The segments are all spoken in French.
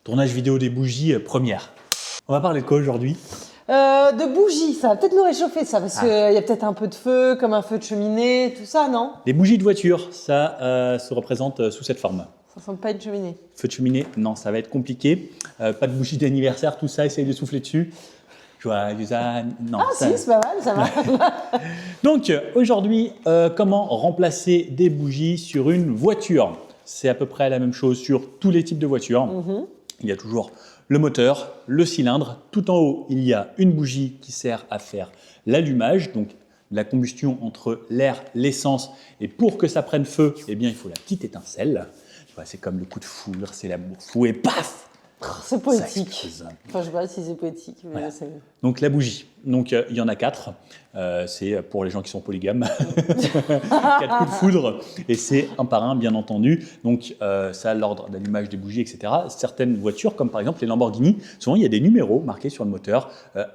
Tournage vidéo des bougies première. On va parler de quoi aujourd'hui? De bougies, ça va peut-être nous réchauffer ça, parce qu'il y a peut-être un peu de feu, comme un feu de cheminée, tout ça, non? Les bougies de voiture, ça se représente sous cette forme. Ça ressemble pas à une cheminée. Feu de cheminée, non, ça va être compliqué. Pas de bougies d'anniversaire, tout ça, essaye de souffler dessus. Joyeux non. Ah ça... si, c'est pas mal, ça va. Donc aujourd'hui, comment remplacer des bougies sur une voiture? C'est à peu près la même chose sur tous les types de voitures. Il y a toujours le moteur, le cylindre. Tout en haut, il y a une bougie qui sert à faire l'allumage, donc la combustion entre l'air, l'essence. Et pour que ça prenne feu, eh bien, il faut la petite étincelle. C'est comme le coup de foudre, c'est l'amour fou et paf! C'est poétique. Enfin, je sais pas si c'est poétique. Mais voilà. Donc la bougie. Donc il y en a 4. C'est pour les gens qui sont polygames. 4 coups de foudre. Et c'est un par un, bien entendu. Donc ça a l'ordre d'allumage des bougies, etc. Certaines voitures, comme par exemple les Lamborghini, souvent il y a des numéros marqués sur le moteur.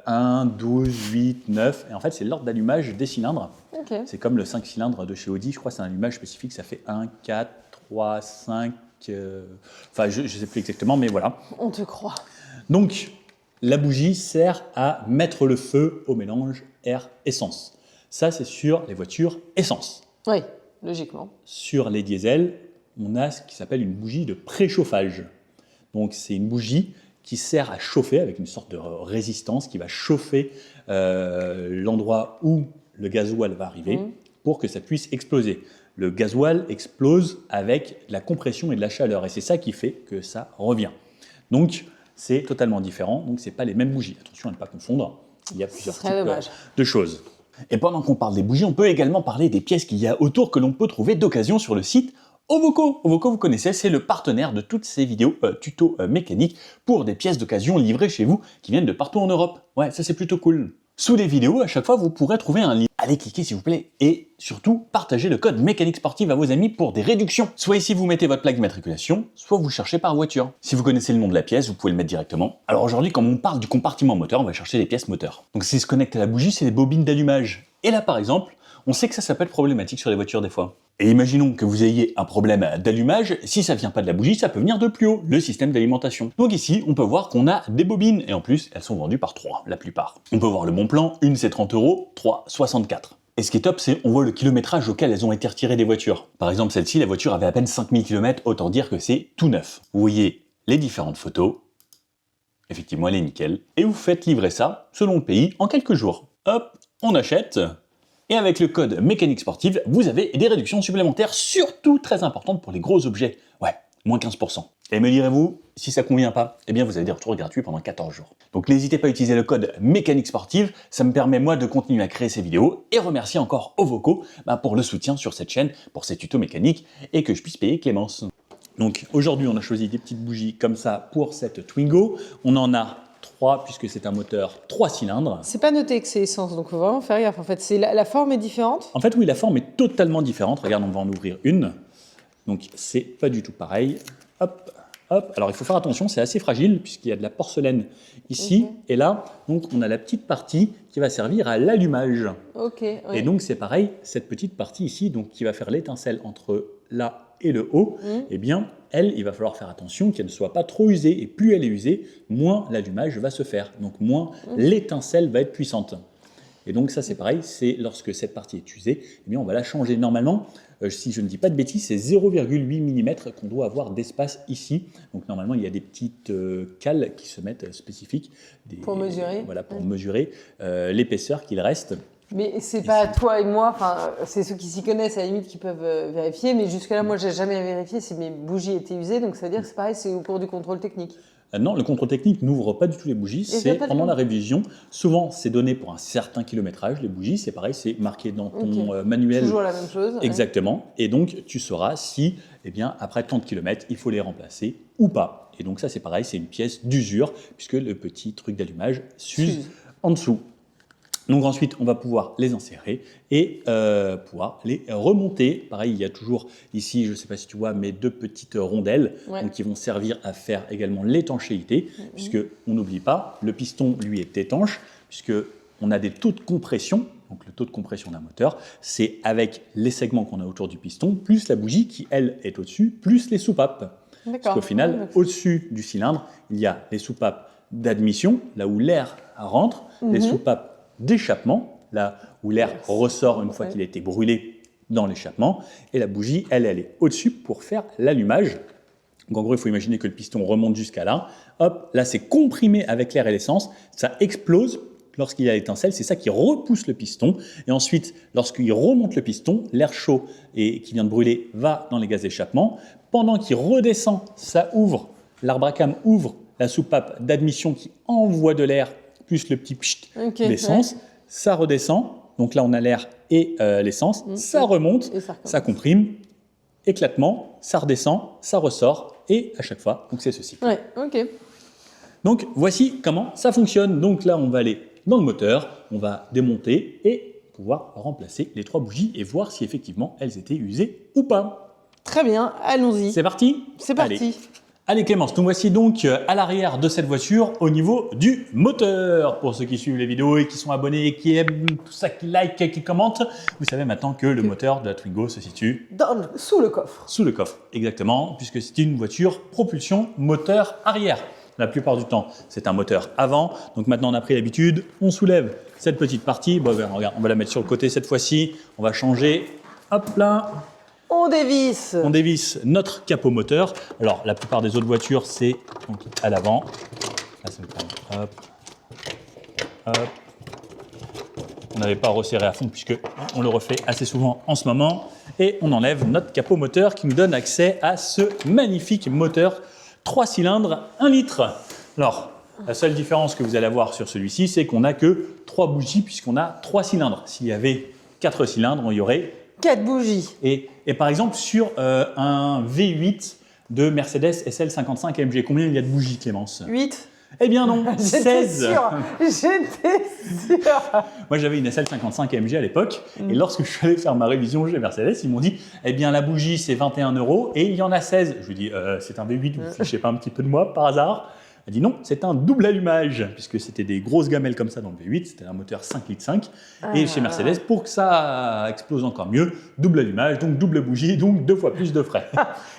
1, 12, 8, 9. Et en fait, c'est l'ordre d'allumage des cylindres. Okay. C'est comme le 5 cylindres de chez Audi. Je crois que c'est un allumage spécifique. Ça fait 1, 4, 3, 5. Enfin, je ne sais plus exactement, mais voilà. On te croit. Donc, la bougie sert à mettre le feu au mélange air-essence. Ça, c'est sur les voitures essence. Oui, logiquement. Sur les diesels, on a ce qui s'appelle une bougie de préchauffage. Donc, c'est une bougie qui sert à chauffer avec une sorte de résistance qui va chauffer l'endroit où le gasoil va arriver pour que ça puisse exploser. Le gasoil explose avec de la compression et de la chaleur. Et c'est ça qui fait que ça revient. Donc, c'est totalement différent. Donc, ce n'est pas les mêmes bougies. Attention à ne pas confondre. Il y a plusieurs types de choses. Et pendant qu'on parle des bougies, on peut également parler des pièces qu'il y a autour que l'on peut trouver d'occasion sur le site Ovoco. Ovoco, vous connaissez, c'est le partenaire de toutes ces vidéos tutos mécaniques pour des pièces d'occasion livrées chez vous qui viennent de partout en Europe. Ouais, ça c'est plutôt cool. Sous les vidéos, à chaque fois, vous pourrez trouver un lien. Allez cliquer s'il vous plaît et surtout, partagez le code mécanique sportive à vos amis pour des réductions. Soit ici, vous mettez votre plaque d'immatriculation, soit vous cherchez par voiture. Si vous connaissez le nom de la pièce, vous pouvez le mettre directement. Alors aujourd'hui, quand on parle du compartiment moteur, on va chercher les pièces moteurs. Donc ce qui se connecte à la bougie, c'est les bobines d'allumage. Et là, par exemple, on sait que ça peut être problématique sur les voitures des fois. Et imaginons que vous ayez un problème d'allumage, si ça vient pas de la bougie, ça peut venir de plus haut, le système d'alimentation. Donc ici, on peut voir qu'on a des bobines, et en plus, elles sont vendues par 3, la plupart. On peut voir le bon plan, une c'est 30 €, 3, 64. Et ce qui est top, c'est on voit le kilométrage auquel elles ont été retirées des voitures. Par exemple, celle-ci, la voiture avait à peine 5000 km, autant dire que c'est tout neuf. Vous voyez les différentes photos, effectivement elle est nickel, et vous faites livrer ça, selon le pays, en quelques jours. Hop, on achète. Et avec le code mécanique sportive, vous avez des réductions supplémentaires, surtout très importantes pour les gros objets. Ouais, moins 15%. Et me direz-vous, si ça ne convient pas, eh bien vous avez des retours gratuits pendant 14 jours. Donc n'hésitez pas à utiliser le code mécanique sportive, ça me permet moi de continuer à créer ces vidéos et remercier encore Ovoco pour le soutien sur cette chaîne, pour ces tutos mécaniques et que je puisse payer Clémence. Donc aujourd'hui on a choisi des petites bougies comme ça pour cette Twingo. On en a 3 puisque c'est un moteur 3 cylindres. C'est pas noté que c'est essence, donc il faut vraiment faire gaffe. En fait, la forme est différente. En fait, oui, la forme est totalement différente. Regarde, on va en ouvrir une. Donc, c'est pas du tout pareil. Hop, hop. Alors, il faut faire attention, c'est assez fragile puisqu'il y a de la porcelaine ici et là. Donc, on a la petite partie qui va servir à l'allumage. Et donc, c'est pareil, cette petite partie ici, donc qui va faire l'étincelle entre là et le haut, eh bien, elle, il va falloir faire attention qu'elle ne soit pas trop usée. Et plus elle est usée, moins l'allumage va se faire. Donc, moins l'étincelle va être puissante. Et donc, ça, c'est pareil, c'est lorsque cette partie est usée, eh bien, on va la changer. Normalement, si je ne dis pas de bêtises, c'est 0,8 mm qu'on doit avoir d'espace ici. Donc, normalement, il y a des petites cales qui se mettent spécifiques. Pour mesurer. Voilà, pour mesurer l'épaisseur qu'il reste. Mais c'est pas toi et moi, enfin, c'est ceux qui s'y connaissent à la limite qui peuvent vérifier, mais jusque-là, moi, j'ai jamais vérifié si mes bougies étaient usées, donc ça veut dire que c'est pareil, c'est au cours du contrôle technique. Non, le contrôle technique n'ouvre pas du tout les bougies, c'est pendant la révision. Souvent, c'est donné pour un certain kilométrage, les bougies, c'est pareil, c'est marqué dans ton manuel. Toujours la même chose. Exactement, et donc tu sauras si, eh bien, après tant de kilomètres, il faut les remplacer ou pas. Et donc ça, c'est pareil, c'est une pièce d'usure, puisque le petit truc d'allumage s'use en dessous. Donc ensuite, on va pouvoir les insérer et pouvoir les remonter. Pareil, il y a toujours ici, je ne sais pas si tu vois, mes 2 petites rondelles donc, qui vont servir à faire également l'étanchéité, puisque on n'oublie pas, le piston, lui, est étanche, puisqu'on a des taux de compression. Donc le taux de compression d'un moteur, c'est avec les segments qu'on a autour du piston, plus la bougie qui, elle, est au-dessus, plus les soupapes. D'accord. Parce qu'au final, au-dessus du cylindre, il y a les soupapes d'admission, là où l'air rentre, les soupapes d'échappement, là où l'air ressort une fois qu'il a été brûlé dans l'échappement, et la bougie, elle est au-dessus pour faire l'allumage. Donc en gros, il faut imaginer que le piston remonte jusqu'à là. Hop, là c'est comprimé avec l'air et l'essence, ça explose lorsqu'il y a l'étincelle, c'est ça qui repousse le piston. Et ensuite, lorsqu'il remonte le piston, l'air chaud et qui vient de brûler va dans les gaz d'échappement. Pendant qu'il redescend, ça ouvre, l'arbre à cam ouvre la soupape d'admission qui envoie de l'air, plus le petit pchit d'essence. Ça redescend, donc là on a l'air et l'essence, ça remonte, ça comprime, éclatement, ça redescend, ça ressort, et à chaque fois, donc c'est ce cycle. Ouais, ok. Donc voici comment ça fonctionne. Donc là on va aller dans le moteur, on va démonter et pouvoir remplacer les 3 bougies et voir si effectivement elles étaient usées ou pas. Très bien, allons-y. C'est parti ? C'est parti. Allez Clémence, nous voici donc à l'arrière de cette voiture au niveau du moteur. Pour ceux qui suivent les vidéos et qui sont abonnés, qui aiment tout ça, qui like, qui commentent, vous savez maintenant que le moteur de la Twingo se situe Sous le coffre. Sous le coffre, exactement, puisque c'est une voiture propulsion moteur arrière. La plupart du temps, c'est un moteur avant. Donc maintenant, on a pris l'habitude, on soulève cette petite partie. Bon, ben, regarde, on va la mettre sur le côté cette fois-ci. On va changer. Hop là. On dévisse. On dévisse notre capot moteur. Alors, la plupart des autres voitures, c'est donc à l'avant. Là, ça me permet. Hop. Hop. On n'avait pas resserré à fond puisque on le refait assez souvent en ce moment. Et on enlève notre capot moteur qui nous donne accès à ce magnifique moteur 3 cylindres, 1 litre. Alors, la seule différence que vous allez avoir sur celui-ci, c'est qu'on n'a que 3 bougies puisqu'on a 3 cylindres. S'il y avait 4 cylindres, il y aurait 4 bougies. Et par exemple, sur un V8 de Mercedes SL55 AMG, combien il y a de bougies, Clémence ? 8. Eh bien non, J'étais 16. sûre. J'étais sûre. Moi, j'avais une SL55 AMG à l'époque, et lorsque je suis allé faire ma révision chez Mercedes, ils m'ont dit « Eh bien, la bougie, c'est 21 € et il y en a 16. » Je lui dis « C'est un V8, vous ne fichez pas un petit peu de moi, par hasard ?» Elle dit non, c'est un double allumage, puisque c'était des grosses gamelles comme ça dans le V8, c'était un moteur 5,5 litres. Et chez Mercedes, pour que ça explose encore mieux, double allumage, donc double bougie, donc 2 fois plus de frais.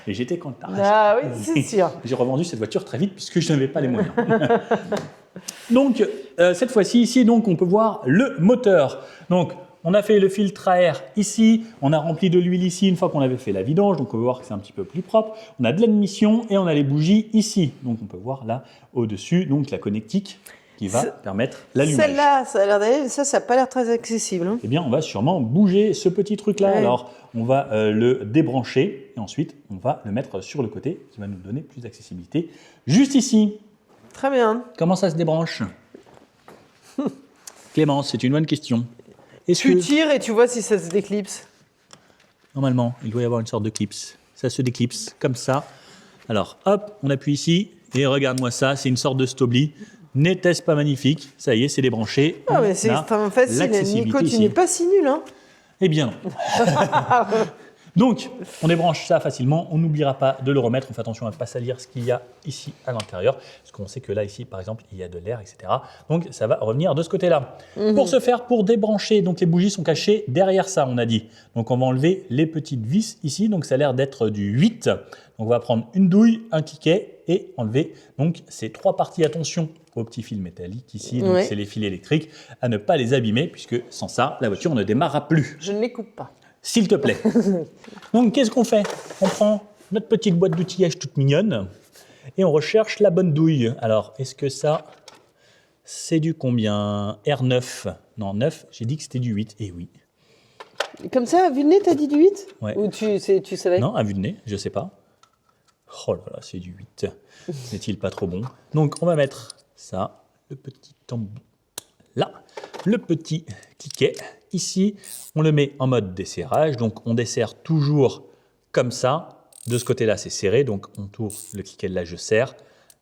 Et j'étais content. Ah oui, c'est sûr. J'ai revendu cette voiture très vite, puisque je n'avais pas les moyens. Donc, cette fois-ci, ici, donc, on peut voir le moteur. Donc, on a fait le filtre à air ici, on a rempli de l'huile ici une fois qu'on avait fait la vidange, donc on peut voir que c'est un petit peu plus propre. On a de l'admission et on a les bougies ici. Donc on peut voir là au-dessus donc la connectique qui va permettre l'allumage. Celle-là, ça a l'air d'aller, ça n'a pas l'air très accessible. Hein. Eh bien, on va sûrement bouger ce petit truc-là. Ouais. Alors, on va le débrancher et ensuite on va le mettre sur le côté, qui va nous donner plus d'accessibilité. Juste ici. Très bien. Comment ça se débranche? Clémence, c'est une bonne question. Tu tires et tu vois si ça se déclipse. Normalement, il doit y avoir une sorte de clips. Ça se déclipse comme ça. Alors, hop, on appuie ici et regarde-moi ça, c'est une sorte de stobli. N'était-ce pas magnifique? Ça y est, c'est débranché. Ah, mais c'est extrêmement facile. Nico, tu n'es pas si nul, hein? Eh bien non. Donc, on débranche ça facilement. On n'oubliera pas de le remettre. On fait attention à ne pas salir ce qu'il y a ici à l'intérieur. Parce qu'on sait que là, ici, par exemple, il y a de l'air, etc. Donc, ça va revenir de ce côté-là. Pour ce faire, pour débrancher, donc les bougies sont cachées derrière ça, on a dit. Donc, on va enlever les petites vis ici. Donc, ça a l'air d'être du 8. Donc, on va prendre une douille, un cliquet et enlever donc ces 3 parties. Attention aux petits fils métalliques ici. Donc, c'est les fils électriques. À ne pas les abîmer puisque sans ça, la voiture ne démarrera plus. Je ne les coupe pas. S'il te plaît. Donc, qu'est-ce qu'on fait? On prend notre petite boîte d'outillage toute mignonne et on recherche la bonne douille. Alors, est-ce que ça, c'est du combien? R9. Non, 9, j'ai dit que c'était du 8. Eh oui. Comme ça, à vue de nez, t'as dit du 8? Ouais. Ou tu savais? Non, à vue de nez, je sais pas. Oh là là, c'est du 8. N'est-il pas trop bon? Donc, on va mettre ça, le petit embout là, le petit cliquet. Ici, on le met en mode desserrage. Donc, on desserre toujours comme ça. De ce côté-là, c'est serré. Donc, on tourne le cliquet là, je serre.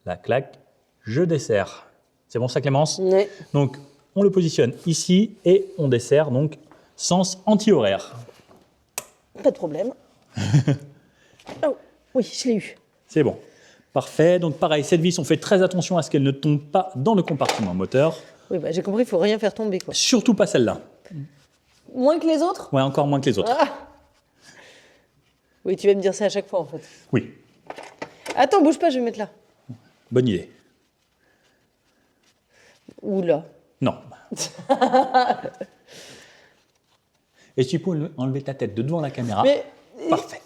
Là, clac, je desserre. C'est bon ça, Clémence? Oui. Donc, on le positionne ici et on desserre, donc, sens anti-horaire. Pas de problème. Oh, oui, je l'ai eu. C'est bon. Parfait. Donc, pareil, cette vis, on fait très attention à ce qu'elle ne tombe pas dans le compartiment moteur. Oui, bah, j'ai compris, il ne faut rien faire tomber, quoi. Surtout pas celle-là. Moins que les autres? Ouais, encore moins que les autres. Ah. Oui, tu vas me dire ça à chaque fois, en fait. Oui. Attends, bouge pas, je vais mettre là. Bonne idée. Oula. Non. Et tu peux enlever ta tête de devant la caméra. Mais, Parfait.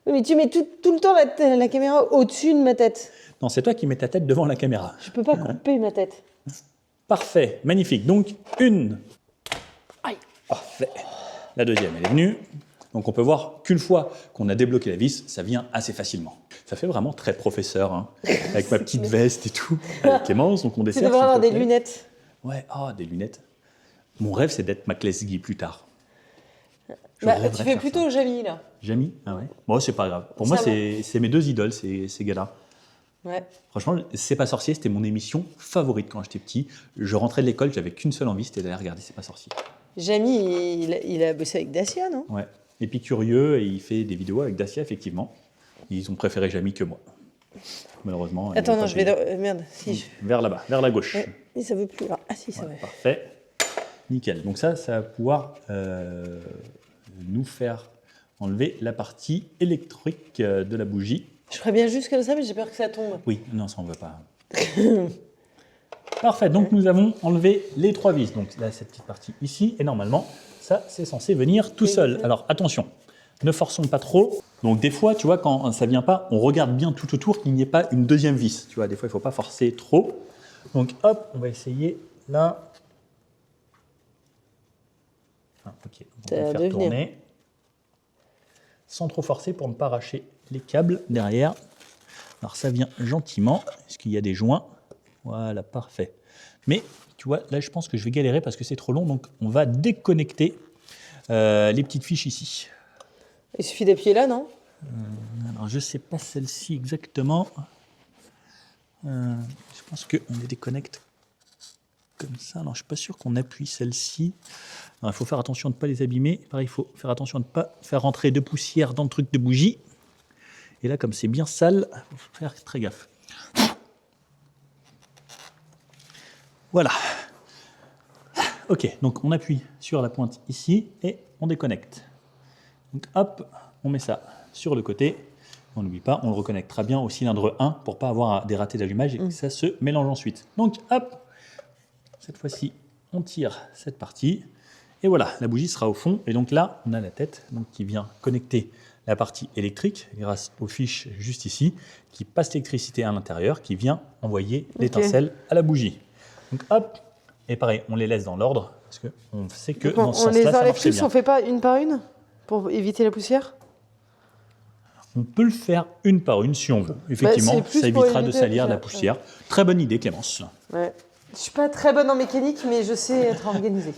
mais tu mets tout le temps la caméra au-dessus de ma tête. Non, c'est toi qui mets ta tête devant la caméra. Je peux pas couper ma tête. Parfait, magnifique. Donc, une. Aïe. Parfait. La deuxième, elle est venue. Donc, on peut voir qu'une fois qu'on a débloqué la vis, ça vient assez facilement. Ça fait vraiment très professeur, hein, avec ma petite veste et tout. Avec Clémence, donc on Tu dessert. devrais avoir s'il te des plaît. lunettes. Ouais, des lunettes. Mon rêve, c'est d'être McLesguy plus tard. Je Bah, rêverais tu de fais faire plutôt Jamie, là. ça. Jamie? Ah ouais. Bon, c'est pas grave. Pour moi, Ça va. c'est mes deux idoles, ces gars-là. Ouais. Franchement, C'est pas sorcier, c'était mon émission favorite quand j'étais petit. Je rentrais de l'école, j'avais qu'une seule envie, c'était d'aller regarder C'est pas sorcier. Jamie, il a bossé avec Dacia, non? Ouais. Épicurieux, et il fait des vidéos avec Dacia, effectivement. Ils ont préféré Jamie que moi. Malheureusement. Attends, il non, avait je pas vais... payé. Merde, si. Vers là-bas, vers la gauche. Ouais, mais ça veut plus. Ah si, ça Ouais, va. parfait. Nickel. Donc ça va pouvoir nous faire enlever la partie électrique de la bougie. Je ferais bien juste comme ça, mais j'ai peur que ça tombe. Oui, non, ça on ne veut pas. Parfait, donc nous avons enlevé les 3 vis. Donc là, cette petite partie ici, et normalement, ça, c'est censé venir tout seul. Alors attention, ne forçons pas trop. Donc des fois, tu vois, quand ça ne vient pas, on regarde bien tout autour qu'il n'y ait pas une deuxième vis. Tu vois, des fois, il ne faut pas forcer trop. Donc hop, on va essayer là. Ah, ok, donc on Ça va va le faire devenir. tourner. Sans trop forcer pour ne pas arracher les câbles derrière. Alors ça vient gentiment. Est-ce qu'il y a des joints? Voilà, parfait. Mais tu vois, là je pense que je vais galérer parce que c'est trop long. Donc on va déconnecter les petites fiches ici. Il suffit d'appuyer là, non? Alors je ne sais pas celle-ci exactement. Je pense qu'on les déconnecte comme ça. Alors je ne suis pas sûr qu'on appuie celle-ci. Il faut faire attention de ne pas les abîmer. Pareil, il faut faire attention de ne pas faire rentrer de poussière dans le truc de bougie. Et là, comme c'est bien sale, il faut faire très gaffe. Voilà. Ok, donc on appuie sur la pointe ici et on déconnecte. Donc hop, on met ça sur le côté. On n'oublie pas, on le reconnectera bien au cylindre 1 pour ne pas avoir des ratés d'allumage et que ça se mélange ensuite. Donc hop, cette fois-ci, on tire cette partie. Et voilà, la bougie sera au fond. Et donc là, on a la tête donc, qui vient connecter la partie électrique grâce aux fiches juste ici, qui passe l'électricité à l'intérieur, qui vient envoyer l'étincelle à la bougie. Donc hop, et pareil, on les laisse dans l'ordre, parce qu'on sait que dans ce On les sens-là, ça enlève marchait tous, bien. on fait pas une par une? Pour éviter la poussière? On peut le faire une par une si on veut. Effectivement, c'est plus ça pour évitera de éviter salir la la poussière. Très bonne idée, Clémence. Ouais. Je suis pas très bonne en mécanique, mais je sais être organisée.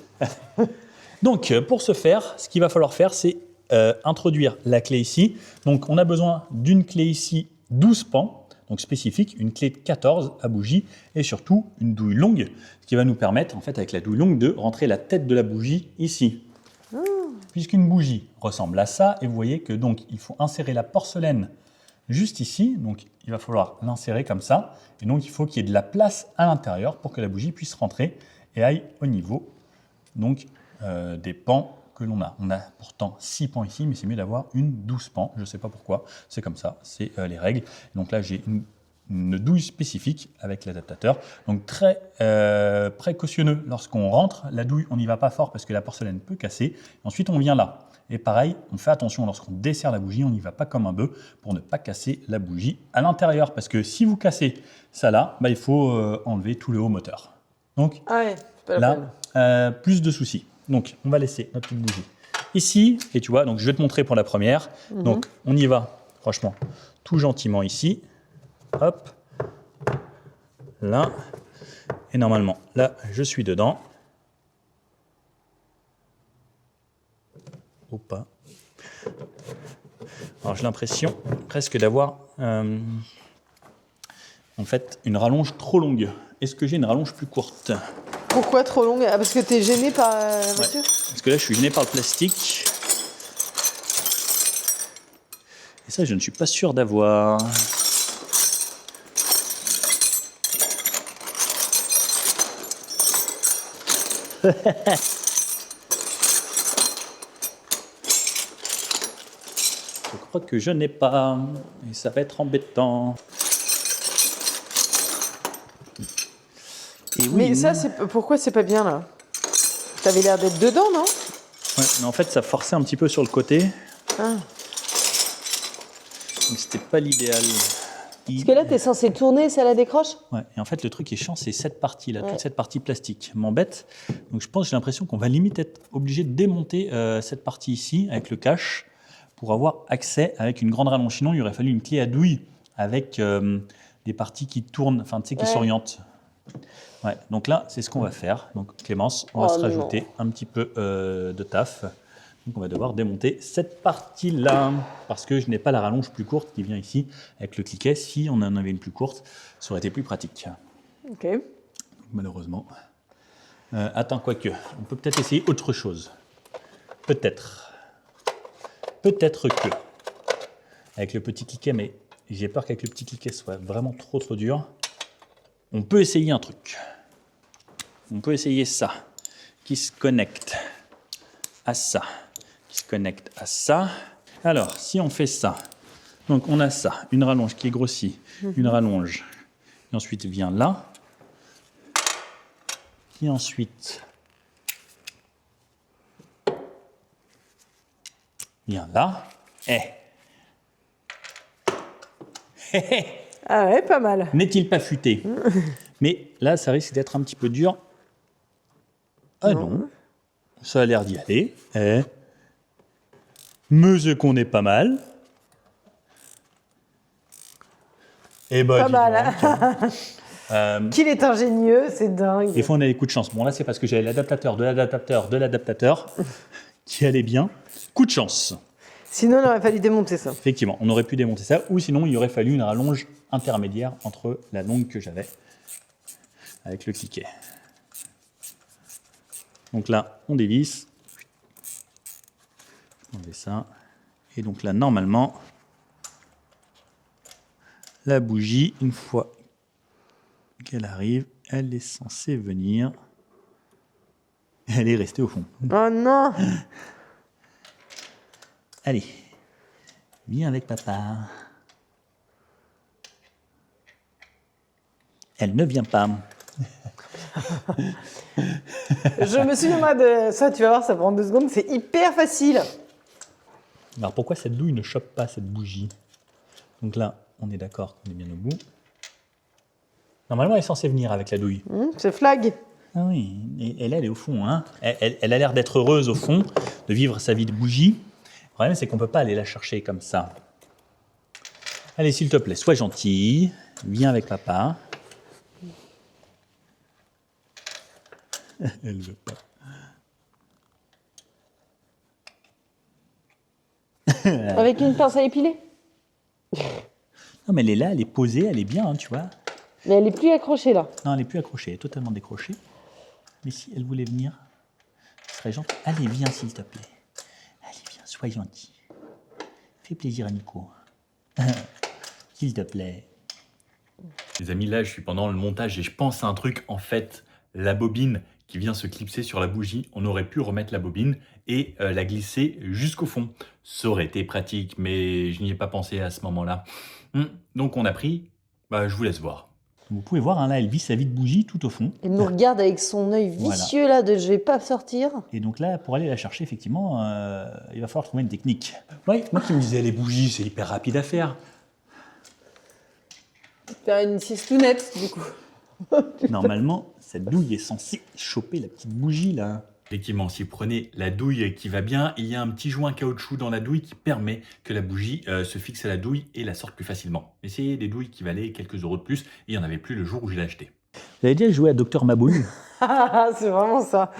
Donc, pour ce faire, ce qu'il va falloir faire, c'est introduire la clé ici. Donc, on a besoin d'une clé ici 12 pans, donc spécifique, une clé de 14 à bougie et surtout une douille longue, ce qui va nous permettre, en fait, avec la douille longue, de rentrer la tête de la bougie ici. Puisqu'une bougie ressemble à ça, et vous voyez que donc il faut insérer la porcelaine juste ici, donc il va falloir l'insérer comme ça, et donc il faut qu'il y ait de la place à l'intérieur pour que la bougie puisse rentrer et aille au niveau donc, des pans que l'on a. On a pourtant 6 pans ici, mais c'est mieux d'avoir une 12 pans, je ne sais pas pourquoi, c'est comme ça, c'est les règles. Et donc là j'ai une douille spécifique avec l'adaptateur. Donc très précautionneux lorsqu'on rentre. La douille, on n'y va pas fort parce que la porcelaine peut casser. Ensuite, on vient là. Et pareil, on fait attention lorsqu'on dessert la bougie, on n'y va pas comme un bœuf pour ne pas casser la bougie à l'intérieur. Parce que si vous cassez ça là, il faut enlever tout le haut moteur. Donc Ah ouais, c'est pas la peine. là, plus de soucis. Donc on va laisser notre petite bougie ici. Et tu vois, donc je vais te montrer pour la première. Donc on y va, franchement, tout gentiment ici. Hop, là, et normalement, là, je suis dedans. Ou pas. Alors, j'ai l'impression presque d'avoir, en fait, une rallonge trop longue. Est-ce que j'ai une rallonge plus courte? Pourquoi trop longue? Ah, parce que t'es gêné par la Ouais, voiture? parce que là, je suis gêné par le plastique. Et ça, je ne suis pas sûr d'avoir. crois que je n'ai pas. Et ça va être embêtant. Et oui, Mais ça, pourquoi c'est pas bien là? T'avais l'air d'être dedans, non? ouais, mais en fait, ça forçait un petit peu sur le côté. Ah. Donc, c'était pas l'idéal. Parce que là, t'es censé tourner, ça la décroche? Ouais, et en fait, le truc qui est chiant, c'est cette partie-là, Ouais. toute cette partie plastique m'embête. Donc, j'ai l'impression qu'on va limite être obligé de démonter cette partie ici avec le cache pour avoir accès avec une grande rallonge. Sinon, il aurait fallu une clé à douille avec des parties qui tournent, enfin, tu sais, qui s'orientent. Ouais, donc là, c'est ce qu'on va faire. Donc, Clémence, on va se rajouter un petit peu de taf. Donc, on va devoir démonter cette partie-là parce que je n'ai pas la rallonge plus courte qui vient ici avec le cliquet. Si on en avait une plus courte, ça aurait été plus pratique. Ok. Malheureusement. Attends, quoique, on peut peut-être essayer autre chose. Peut-être. Peut-être que. Avec le petit cliquet, mais j'ai peur qu'avec le petit cliquet soit vraiment trop dur. On peut essayer un truc. On peut essayer ça, qui se connecte à ça, qui se connecte à ça. Alors, si on fait ça, donc on a ça, une rallonge qui est grossie, une rallonge, et ensuite vient là, qui ensuite vient là, Ah ouais, pas mal. N'est-il pas futé? Mais là, ça risque d'être un petit peu dur. Ah non, ça a l'air d'y aller. Monsieur qu'on est pas mal. Eh ben, Pas mal. Qu'il est ingénieux, c'est dingue. Des fois, on a des coups de chance. Bon, là, c'est parce que j'avais l'adaptateur de l'adaptateur de l'adaptateur qui allait bien. Coup de chance. Sinon, il aurait fallu démonter ça. Effectivement, on aurait pu démonter ça, ou sinon, il aurait fallu une rallonge intermédiaire entre la longue que j'avais avec le cliquet. Donc là, on dévisse. On fait ça. Et donc là, normalement, la bougie, une fois qu'elle arrive, elle est censée venir. Elle est restée au fond. Oh non! Allez, viens avec papa. Elle ne vient pas. Je me souviendrai de ça, tu vas voir, ça prend 2 secondes, c'est hyper facile. Alors pourquoi cette douille ne chope pas cette bougie? Donc là, on est d'accord qu'on est bien au bout. Normalement, elle est censée venir avec la douille. C'est flag. Ah oui, et là, elle est au fond. Hein. Elle a l'air d'être heureuse au fond, de vivre sa vie de bougie. Le problème, c'est qu'on ne peut pas aller la chercher comme ça. Allez, s'il te plaît, sois gentil. Viens avec papa. Elle ne veut pas. Avec une pince à épiler. Non, mais elle est là, elle est posée, elle est bien, hein, tu vois. Mais elle est plus accrochée là. Non, elle n'est plus accrochée, elle est totalement décrochée. Mais si elle voulait venir, ce serait gentil. Allez, viens, s'il te plaît. Allez, viens, sois gentil. Fais plaisir à Nico. S'il te plaît. Les amis, là, je suis pendant le montage et je pense à un truc. En fait, la bobine qui vient se clipser sur la bougie, on aurait pu remettre la bobine et la glisser jusqu'au fond. Ça aurait été pratique, mais je n'y ai pas pensé à ce moment-là. Donc, on a pris. Je vous laisse voir. Vous pouvez voir, hein, là, elle vit sa vie de bougie tout au fond. Elle nous regarde avec son œil vicieux là de je vais pas sortir. Et donc là, pour aller la chercher, effectivement, il va falloir trouver une technique. Ouais, moi qui me disais, les bougies, c'est hyper rapide à faire. Faire une sistounette du coup. Normalement, cette douille est censée choper la petite bougie, là. Effectivement, si vous prenez la douille qui va bien, il y a un petit joint caoutchouc dans la douille qui permet que la bougie se fixe à la douille et la sorte plus facilement. Mais c'est des douilles qui valaient quelques euros de plus et il n'y en avait plus le jour où je l'ai acheté. Vous avez déjà joué à Docteur Mabouille? C'est vraiment ça.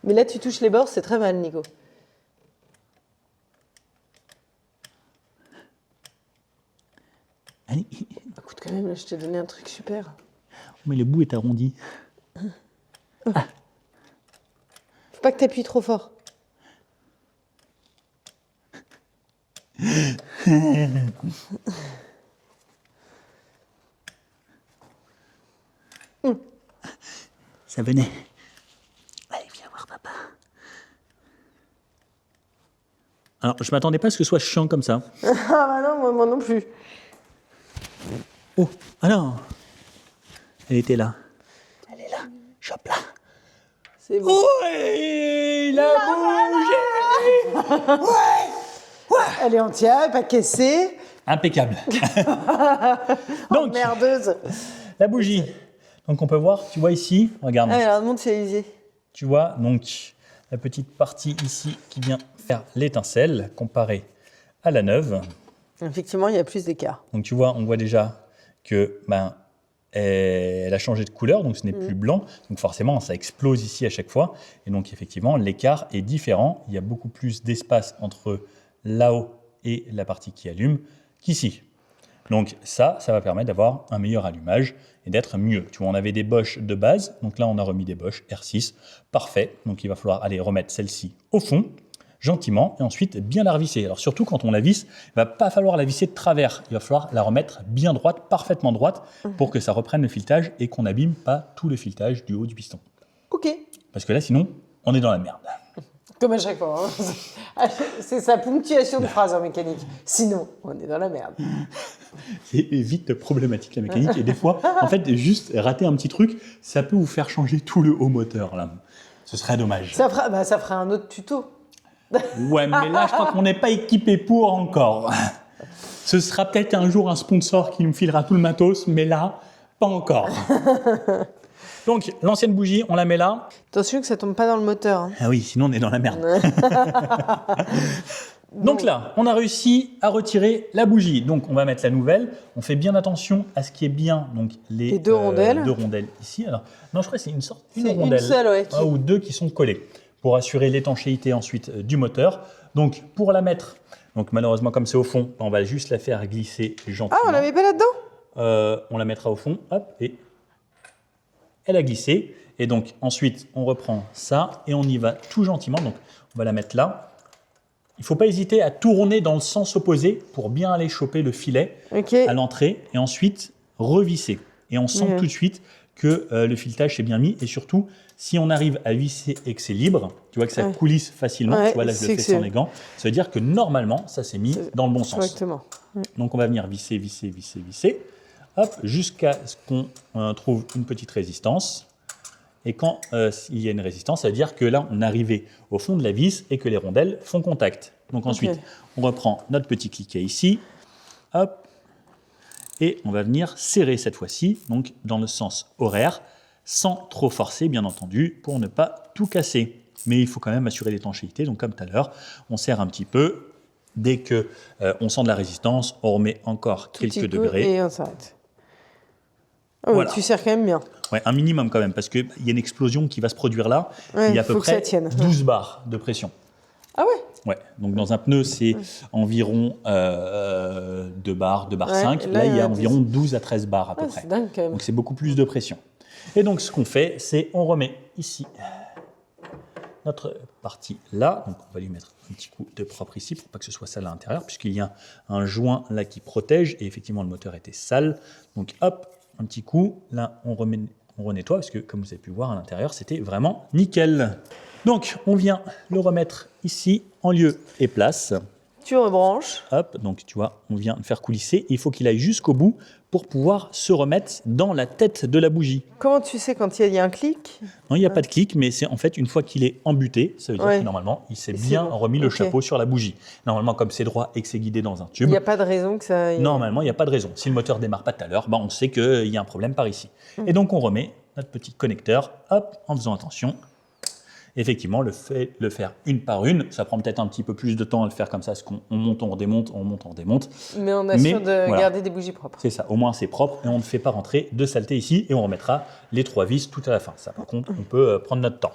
Mais là, tu touches les bords, c'est très mal, Nico. Allez. Écoute, quand même, là, je t'ai donné un truc super. Mais le bout est arrondi. Faut pas que t'appuies trop fort. Ça venait. Allez, viens voir papa. Alors, je m'attendais pas à ce que ce soit chiant comme ça. Ah bah non, moi non plus. Oh, alors, elle était là. Elle est là. Chope là. C'est bon. Oui, la bougie. Elle est entière, elle n'est pas cassée. Impeccable. Oh, Donc, merdeuse. la bougie. Donc, on peut voir, tu vois ici, regarde. Ah, alors, demande si elle est usée. Tu vois, donc, la petite partie ici qui vient faire l'étincelle comparée à la neuve. Effectivement, il y a plus d'écart. Donc, tu vois, on voit déjà que elle a changé de couleur, donc ce n'est plus blanc. Donc, forcément, ça explose ici à chaque fois. Et donc, effectivement, l'écart est différent. Il y a beaucoup plus d'espace entre là-haut et la partie qui allume qu'ici. Donc ça va permettre d'avoir un meilleur allumage et d'être mieux. Tu vois, on avait des Bosch de base, donc là on a remis des Bosch R6, parfait. Donc il va falloir aller remettre celle-ci au fond, gentiment, et ensuite bien la revisser. Alors surtout quand on la visse, il ne va pas falloir la visser de travers, il va falloir la remettre bien droite, parfaitement droite, pour que ça reprenne le filetage et qu'on n'abîme pas tout le filetage du haut du piston. Ok. Parce que là sinon, on est dans la merde. Comme à chaque fois. Hein. C'est sa ponctuation de phrase en mécanique. Sinon, on est dans la merde. C'est vite problématique la mécanique et des fois, en fait, juste rater un petit truc, ça peut vous faire changer tout le haut moteur là. Ce serait dommage. Ça fera un autre tuto. Ouais, mais là, je crois qu'on n'est pas équipé pour encore. Ce sera peut-être un jour un sponsor qui nous filera tout le matos, mais là, pas encore. Donc, l'ancienne bougie, on la met là. Attention que ça tombe pas dans le moteur. Hein. Ah oui, sinon on est dans la merde. Donc là, on a réussi à retirer la bougie. Donc, on va mettre la nouvelle. On fait bien attention à ce qui est bien. Donc, les deux rondelles. Deux rondelles ici. Alors, non, je crois que c'est une C'est rondelle. une seule, ouais. Ou deux qui sont collées pour assurer l'étanchéité ensuite du moteur. Donc, pour la mettre, donc malheureusement, comme c'est au fond, on va juste la faire glisser gentiment. Ah, on la met pas là-dedans On la mettra au fond. Hop, et elle a glissé. Et donc, ensuite, on reprend ça et on y va tout gentiment. Donc, on va la mettre là. Il ne faut pas hésiter à tourner dans le sens opposé pour bien aller choper le filet à l'entrée et ensuite revisser. Et on sent tout de suite que le filetage s'est bien mis. Et surtout, si on arrive à visser et que c'est libre, tu vois que ça coulisse facilement. Tu vois, là, je le fais sans les gants. Ça veut dire que normalement, ça s'est mis dans le bon sens. Correctement. Donc, on va venir visser, visser, visser, visser. Hop, jusqu'à ce qu'on trouve une petite résistance. Et quand il y a une résistance, ça veut dire que là, on est arrivé au fond de la vis et que les rondelles font contact. Donc ensuite, on reprend notre petit cliquet ici. Hop. Et on va venir serrer cette fois-ci, donc dans le sens horaire, sans trop forcer, bien entendu, pour ne pas tout casser. Mais il faut quand même assurer l'étanchéité. Donc comme tout à l'heure, on serre un petit peu. Dès que on sent de la résistance, on remet encore quelques degrés. Et on s'arrête. Oh, voilà. Tu serres quand même bien. Ouais, un minimum quand même, parce qu'il y a une explosion qui va se produire là. Il y a à peu près 12 bars de pression. Ah ouais? Ouais, donc dans un pneu, c'est environ 2 bars, 2 bars 5. Là, il y a environ 12 à 13 bars à peu près. C'est dingue quand même. Donc c'est beaucoup plus de pression. Et donc ce qu'on fait, c'est on remet ici notre partie là. Donc on va lui mettre un petit coup de propre ici pour pas que ce soit sale à l'intérieur, puisqu'il y a un joint là qui protège. Et effectivement, le moteur était sale. Donc hop, un petit coup. Là, on renettoie, parce que comme vous avez pu voir à l'intérieur, c'était vraiment nickel. Donc, on vient le remettre ici en lieu et place. Tu rebranches. Hop, donc tu vois, on vient le faire coulisser. Il faut qu'il aille jusqu'au bout pour pouvoir se remettre dans la tête de la bougie. Comment tu sais quand il y a un clic? Non, il n'y a pas de clic, mais c'est en fait une fois qu'il est embuté, ça veut dire que normalement, il s'est bien remis le chapeau sur la bougie. Normalement, comme c'est droit et que c'est guidé dans un tube. Il n'y a pas de raison que ça... Normalement, il n'y a pas de raison. Si le moteur démarre pas tout à l'heure, on sait qu'il y a un problème par ici. Et donc, on remet notre petit connecteur, hop, en faisant attention. Effectivement, le faire une par une, ça prend peut-être un petit peu plus de temps à le faire comme ça, parce qu'on monte, on redémonte, on monte, on redémonte. Mais on assure de garder des bougies propres. C'est ça, au moins c'est propre et on ne fait pas rentrer de saleté ici et on remettra les 3 vis tout à la fin. Ça, par contre, on peut prendre notre temps.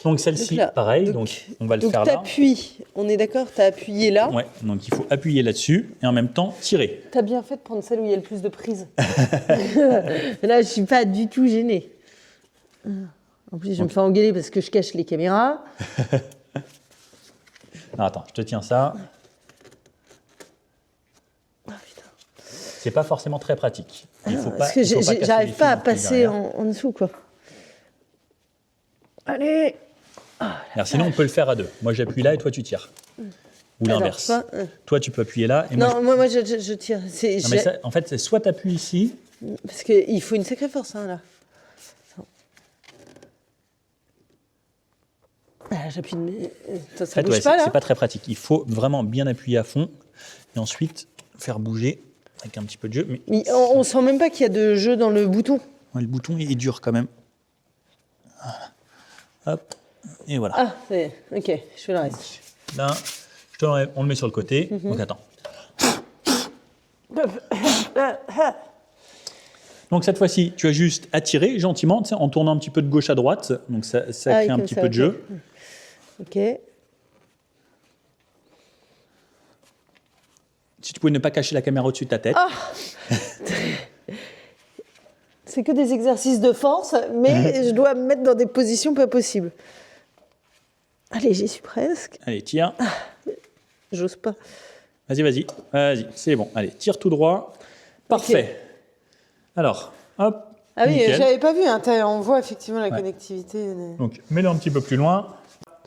Donc celle-ci, pareil, donc on va le faire là. Donc t'appuies, on est d'accord, t'as appuyé là. Ouais, donc il faut appuyer là-dessus et en même temps tirer. T'as bien fait de prendre celle où il y a le plus de prises. Là, je suis pas du tout gênée. En plus, je me fais engueuler parce que je cache les caméras. Non, attends, je te tiens ça. Oh, putain. C'est pas forcément très pratique. Il faut parce que j'arrive pas à passer en dessous, quoi. Allez. Alors, sinon, on peut le faire à deux. Moi, j'appuie là et toi, tu tires. ou Alors, l'inverse. ça, Toi, tu peux appuyer là. Et non, moi je tire. non, mais ça, en fait, c'est soit tu appuies ici. Parce qu'il faut une sacrée force, hein, là. Ah, j'appuie. Ça En fait, bouge ouais, pas, là. c'est pas très pratique. Il faut vraiment bien appuyer à fond et ensuite faire bouger avec un petit peu de jeu. Mais On sent même pas qu'il y a de jeu dans le bouton. ouais, le bouton est dur quand même. Voilà. Hop, et voilà. Ah, ça y est. Ok, je fais le reste. Là, on le met sur le côté. Donc attends. Donc cette fois-ci, tu as juste à tirer gentiment, tu sais, en tournant un petit peu de gauche à droite. Donc ça crée un comme petit ça, peu de ok. jeu. Ok. Si tu pouvais ne pas cacher la caméra au-dessus de ta tête. C'est que des exercices de force, mais je dois me mettre dans des positions pas possibles. Allez, j'y suis presque. Allez, tire. J'ose pas. Vas-y, c'est bon. Allez, tire tout droit. Parfait. Alors, hop. Ah oui, nickel. j'avais pas vu. Hein, on voit effectivement la connectivité. Donc, mets-le un petit peu plus loin.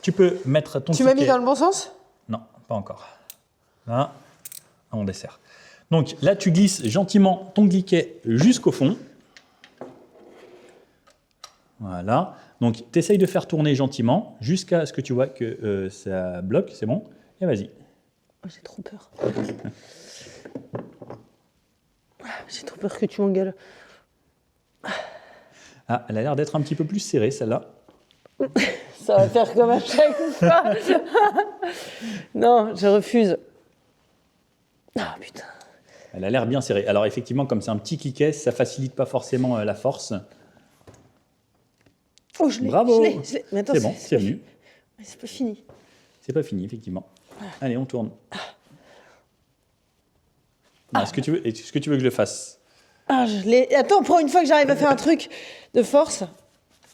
Tu peux mettre ton Tu m'as mis ticket- dans le bon sens? Non, pas encore. Là, on dessert. Donc là, tu glisses gentiment ton cliquet jusqu'au fond. Voilà. Donc, tu essayes de faire tourner gentiment jusqu'à ce que tu vois que ça bloque. C'est bon. Et vas-y. Oh, j'ai trop peur. J'ai trop peur que tu m'engueules. Ah, elle a l'air d'être un petit peu plus serrée, celle-là. Ça va faire comme à chaque fois. Non, je refuse. Ah putain. Elle a l'air bien serrée. Alors effectivement, comme c'est un petit cliquet, ça facilite pas forcément la force. Oh, je l'ai. Bravo. Je l'ai. Mais attends, C'est bon, c'est venu. Mais c'est pas fini. C'est pas fini, effectivement. Allez, on tourne. Est-ce que tu veux que je le fasse? Ah, je l'ai. Attends, pour une fois que j'arrive à faire un truc de force.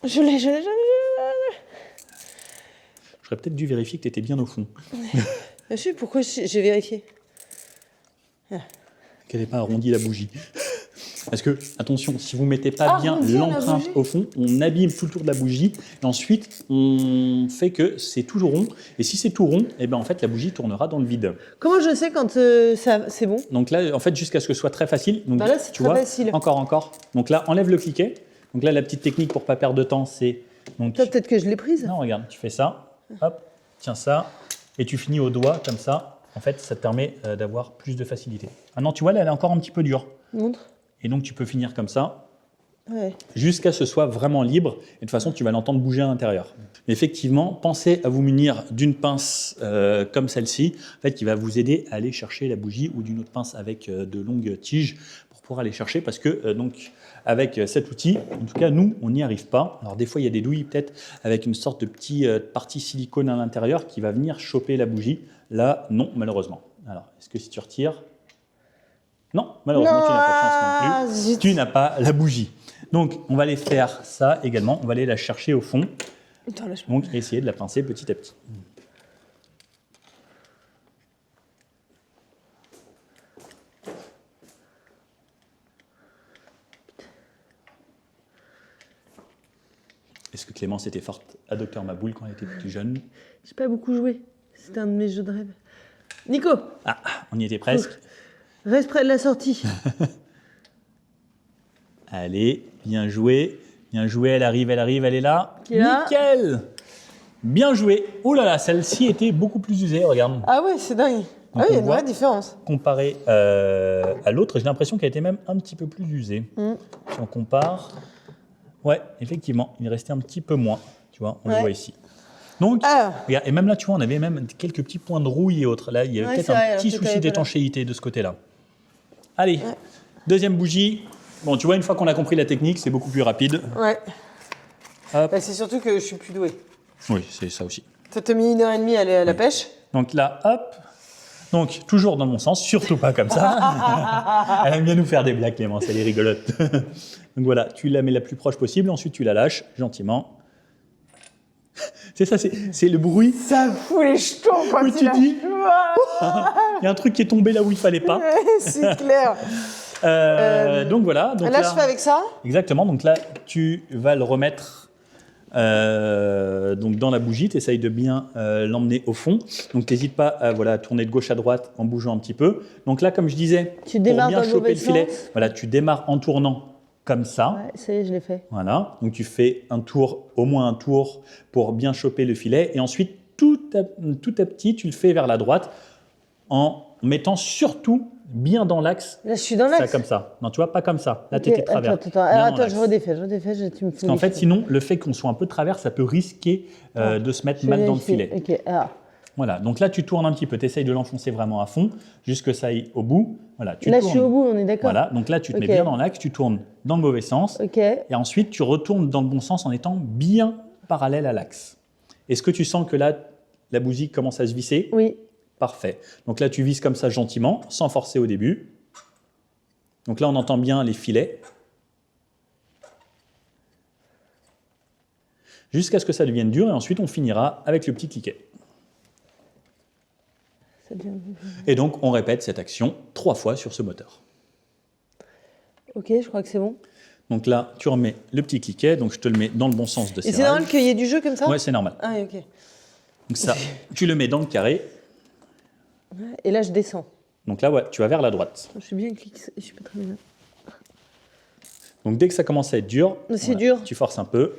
Je l'ai. J'aurais peut-être dû vérifier que tu étais bien au fond. Je sais pourquoi j'ai vérifié. Qu'elle n'ait pas arrondi la bougie. Parce que, attention, si vous ne mettez pas bien Arrondir la l'empreinte bougie. au fond, on abîme tout le tour de la bougie. Et ensuite, on fait que c'est toujours rond. Et si c'est tout rond, eh ben, en fait, la bougie tournera dans le vide. Comment je sais quand c'est bon? Donc là, en fait, jusqu'à ce que ce soit très facile. Donc, Bah là, c'est tu très vois, facile. Encore. Donc là, enlève le cliquet. Donc là, la petite technique pour ne pas perdre de temps, c'est... Donc, Toi, peut-être que je l'ai prise. non, regarde, tu fais ça. Hop, tiens ça. Et tu finis au doigt, comme ça. En fait, ça te permet d'avoir plus de facilité. Ah non, tu vois, là, elle est encore un petit peu dure. Montre. Et donc, tu peux finir comme ça, Ouais. jusqu'à ce que ce soit vraiment libre. Et de toute façon, tu vas l'entendre bouger à l'intérieur. Mais effectivement, pensez à vous munir d'une pince comme celle-ci, en fait, qui va vous aider à aller chercher la bougie, ou d'une autre pince avec de longues tiges pour pouvoir aller chercher. Parce que, donc, avec cet outil, en tout cas, nous, on n'y arrive pas. Alors, des fois, il y a des douilles, peut-être, avec une sorte de petite partie silicone à l'intérieur qui va venir choper la bougie. Là, non, malheureusement. Alors, est-ce que si tu retires... Non, malheureusement, tu n'as pas de chance non plus. zut. Tu n'as pas la bougie. Donc, on va aller faire ça également. On va aller la chercher au fond. Attends, lâche-moi. Donc, essayer de la pincer petit à petit. Est-ce que Clémence était forte à Docteur Maboul quand elle était plus jeune? J'ai pas beaucoup joué. C'était un de mes jeux de rêve. Nico, Ah, on y était presque. reste près de la sortie. Allez, bien joué. Bien joué, elle arrive, elle est là. Qui est là? Nickel. Bien joué. Oh là là, celle-ci était beaucoup plus usée, regarde. Ah ouais, c'est dingue. Ah oui, il y a une voit. vraie différence. Comparé à l'autre, j'ai l'impression qu'elle était même un petit peu plus usée. Si on compare, ouais, effectivement, il restait un petit peu moins. Tu vois, on le Ouais. voit ici. Donc, Ah. regarde, et même là, tu vois, on avait même quelques petits points de rouille et autres. Là, il y avait Ouais, peut-être c'est vrai, un alors petit que souci t'avais pas là. d'étanchéité de ce côté-là. Allez, Ouais. deuxième bougie. Bon, tu vois, une fois qu'on a compris la technique, c'est beaucoup plus rapide. Ouais. Hop. Bah, c'est surtout que je suis plus douée. Oui, c'est ça aussi. Toi, t'as mis 1h30 à aller à la pêche. Donc là, hop. Donc, toujours dans mon sens, surtout pas comme ça. Elle aime bien nous faire des blagues, Clémence, elle est rigolote. Donc voilà, tu la mets la plus proche possible, ensuite tu la lâches gentiment. C'est ça, c'est le bruit. Ça me fout les jetons quand Oui, il tu a dis. joué. Il y a un truc qui est tombé là où il fallait pas. C'est clair. Donc voilà. Donc Là, je fais avec ça. Exactement, donc là, tu vas le remettre Donc dans la bougie, tu essayes de bien l'emmener au fond. Donc n'hésite pas à tourner de gauche à droite en bougeant un petit peu. Donc là, comme je disais, Tu démarres pour bien dans le choper mauvais le filet, sens. voilà, tu démarres en tournant comme ça. Ouais, ça y est, je l'ai fait. Voilà, donc tu fais un tour, au moins un tour, pour bien choper le filet. Et ensuite, tout à petit, tu le fais vers la droite en mettant surtout bien dans l'axe. Là, je suis dans Ça l'axe. comme ça. Non, tu vois, pas comme ça. Là, Ok, tu étais travers. Attends, Bien alors, dans attends, l'axe. je redéfais, tu me fais Parce qu'en fait, sinon, le fait qu'on soit un peu de travers, ça peut risquer de se mettre mal dans le filet. Ok, alors. Voilà, donc là, tu tournes un petit peu. Tu essayes de l'enfoncer vraiment à fond, jusque que ça aille au bout. Voilà, tu Là, tournes. je suis au bout, on est d'accord. Voilà, donc là, tu te Ok. mets bien dans l'axe, tu tournes dans le mauvais sens. Ok. Et ensuite, tu retournes dans le bon sens en étant bien parallèle à l'axe. Est-ce que tu sens que là, la bougie commence à se visser? Oui. Parfait. Donc là, tu vises comme ça gentiment, sans forcer au début. Donc là, on entend bien les filets. Jusqu'à ce que ça devienne dur, et ensuite, on finira avec le petit cliquet. Ça devient- Et donc, on répète cette action 3 fois sur ce moteur. Ok, je crois que c'est bon. Donc là, tu remets le petit cliquet, donc je te le mets dans le bon sens de Et c'est serrage. normal qu'il y ait du jeu comme ça? Ouais, c'est normal. Ah, oui, ok. Donc ça, tu le mets dans le carré. Et là, je descends. Donc là, ouais, tu vas vers la droite. Je suis bien cliqué, je suis pas très bien. Donc dès que ça commence à être dur, C'est dur. tu forces un peu.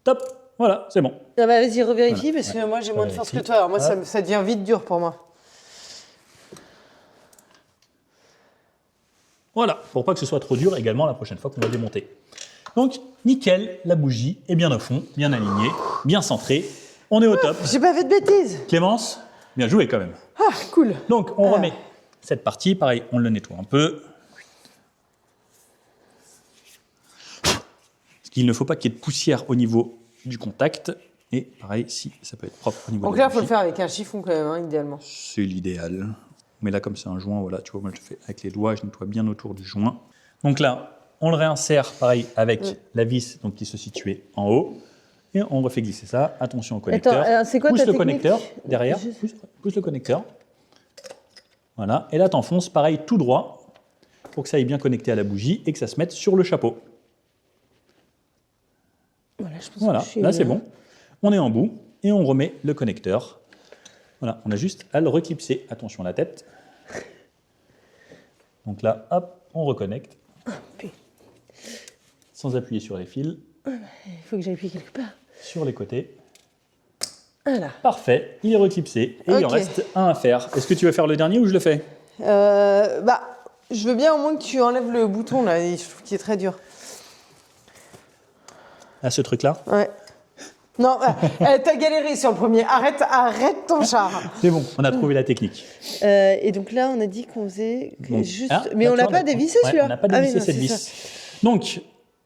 Top, voilà, c'est bon. Ah bah, vas-y, revérifie, Voilà, parce que moi, j'ai moins de force que Revérifie. toi. Alors, moi, Hop. ça devient vite dur pour moi. Voilà, pour pas que ce soit trop dur également la prochaine fois qu'on va démonter. Donc, nickel, la bougie est bien au fond, bien alignée, bien centrée. On est au top. J'ai pas fait de bêtises. Clémence, bien joué quand même. Ah, cool. Donc, on remet cette partie. Pareil, on le nettoie un peu. Parce qu'il ne faut pas qu'il y ait de poussière au niveau du contact. Et pareil, si ça peut être propre au niveau Donc de la là, il faut le bougie. faire avec un chiffon quand même, hein, idéalement. C'est l'idéal. Mais là, comme c'est un joint, voilà, tu vois, moi je le fais avec les doigts, je nettoie bien autour du joint. Donc là, on le réinsère, pareil, avec la vis donc, qui se situait en haut. Et on refait glisser ça. Attention au connecteur. Attends, c'est quoi pousse ta le technique? connecteur derrière. Juste- Pousse le connecteur. Voilà. Et là, tu enfonces pareil tout droit pour que ça aille bien connecté à la bougie et que ça se mette sur le chapeau. Voilà, je pense Voilà. que je suis Là, c'est bien. bon. On est en bout et on remet le connecteur. Voilà. On a juste à le reclipser. Attention à la tête. Donc là, hop, on reconnecte. Puis, Sans appuyer sur les fils. il faut que j'aille appuyer quelque part. Sur les côtés. Voilà. Parfait, il est reclipsé et il en Ok. reste un à faire. Est-ce que tu veux faire le dernier ou je le fais? Je veux bien au moins que tu enlèves le bouton là, je trouve qu'il est très dur. À ce truc-là? Ouais. Non, t'as galéré sur le premier. Arrête ton char. C'est bon, on a trouvé la technique. Et donc là, on a dit qu'on faisait que Donc, juste. ah, Mais on là, n'a tu pas vois, dévissé ouais, celui-là. On n'a pas Ah oui, dévissé non, cette c'est vis. Donc,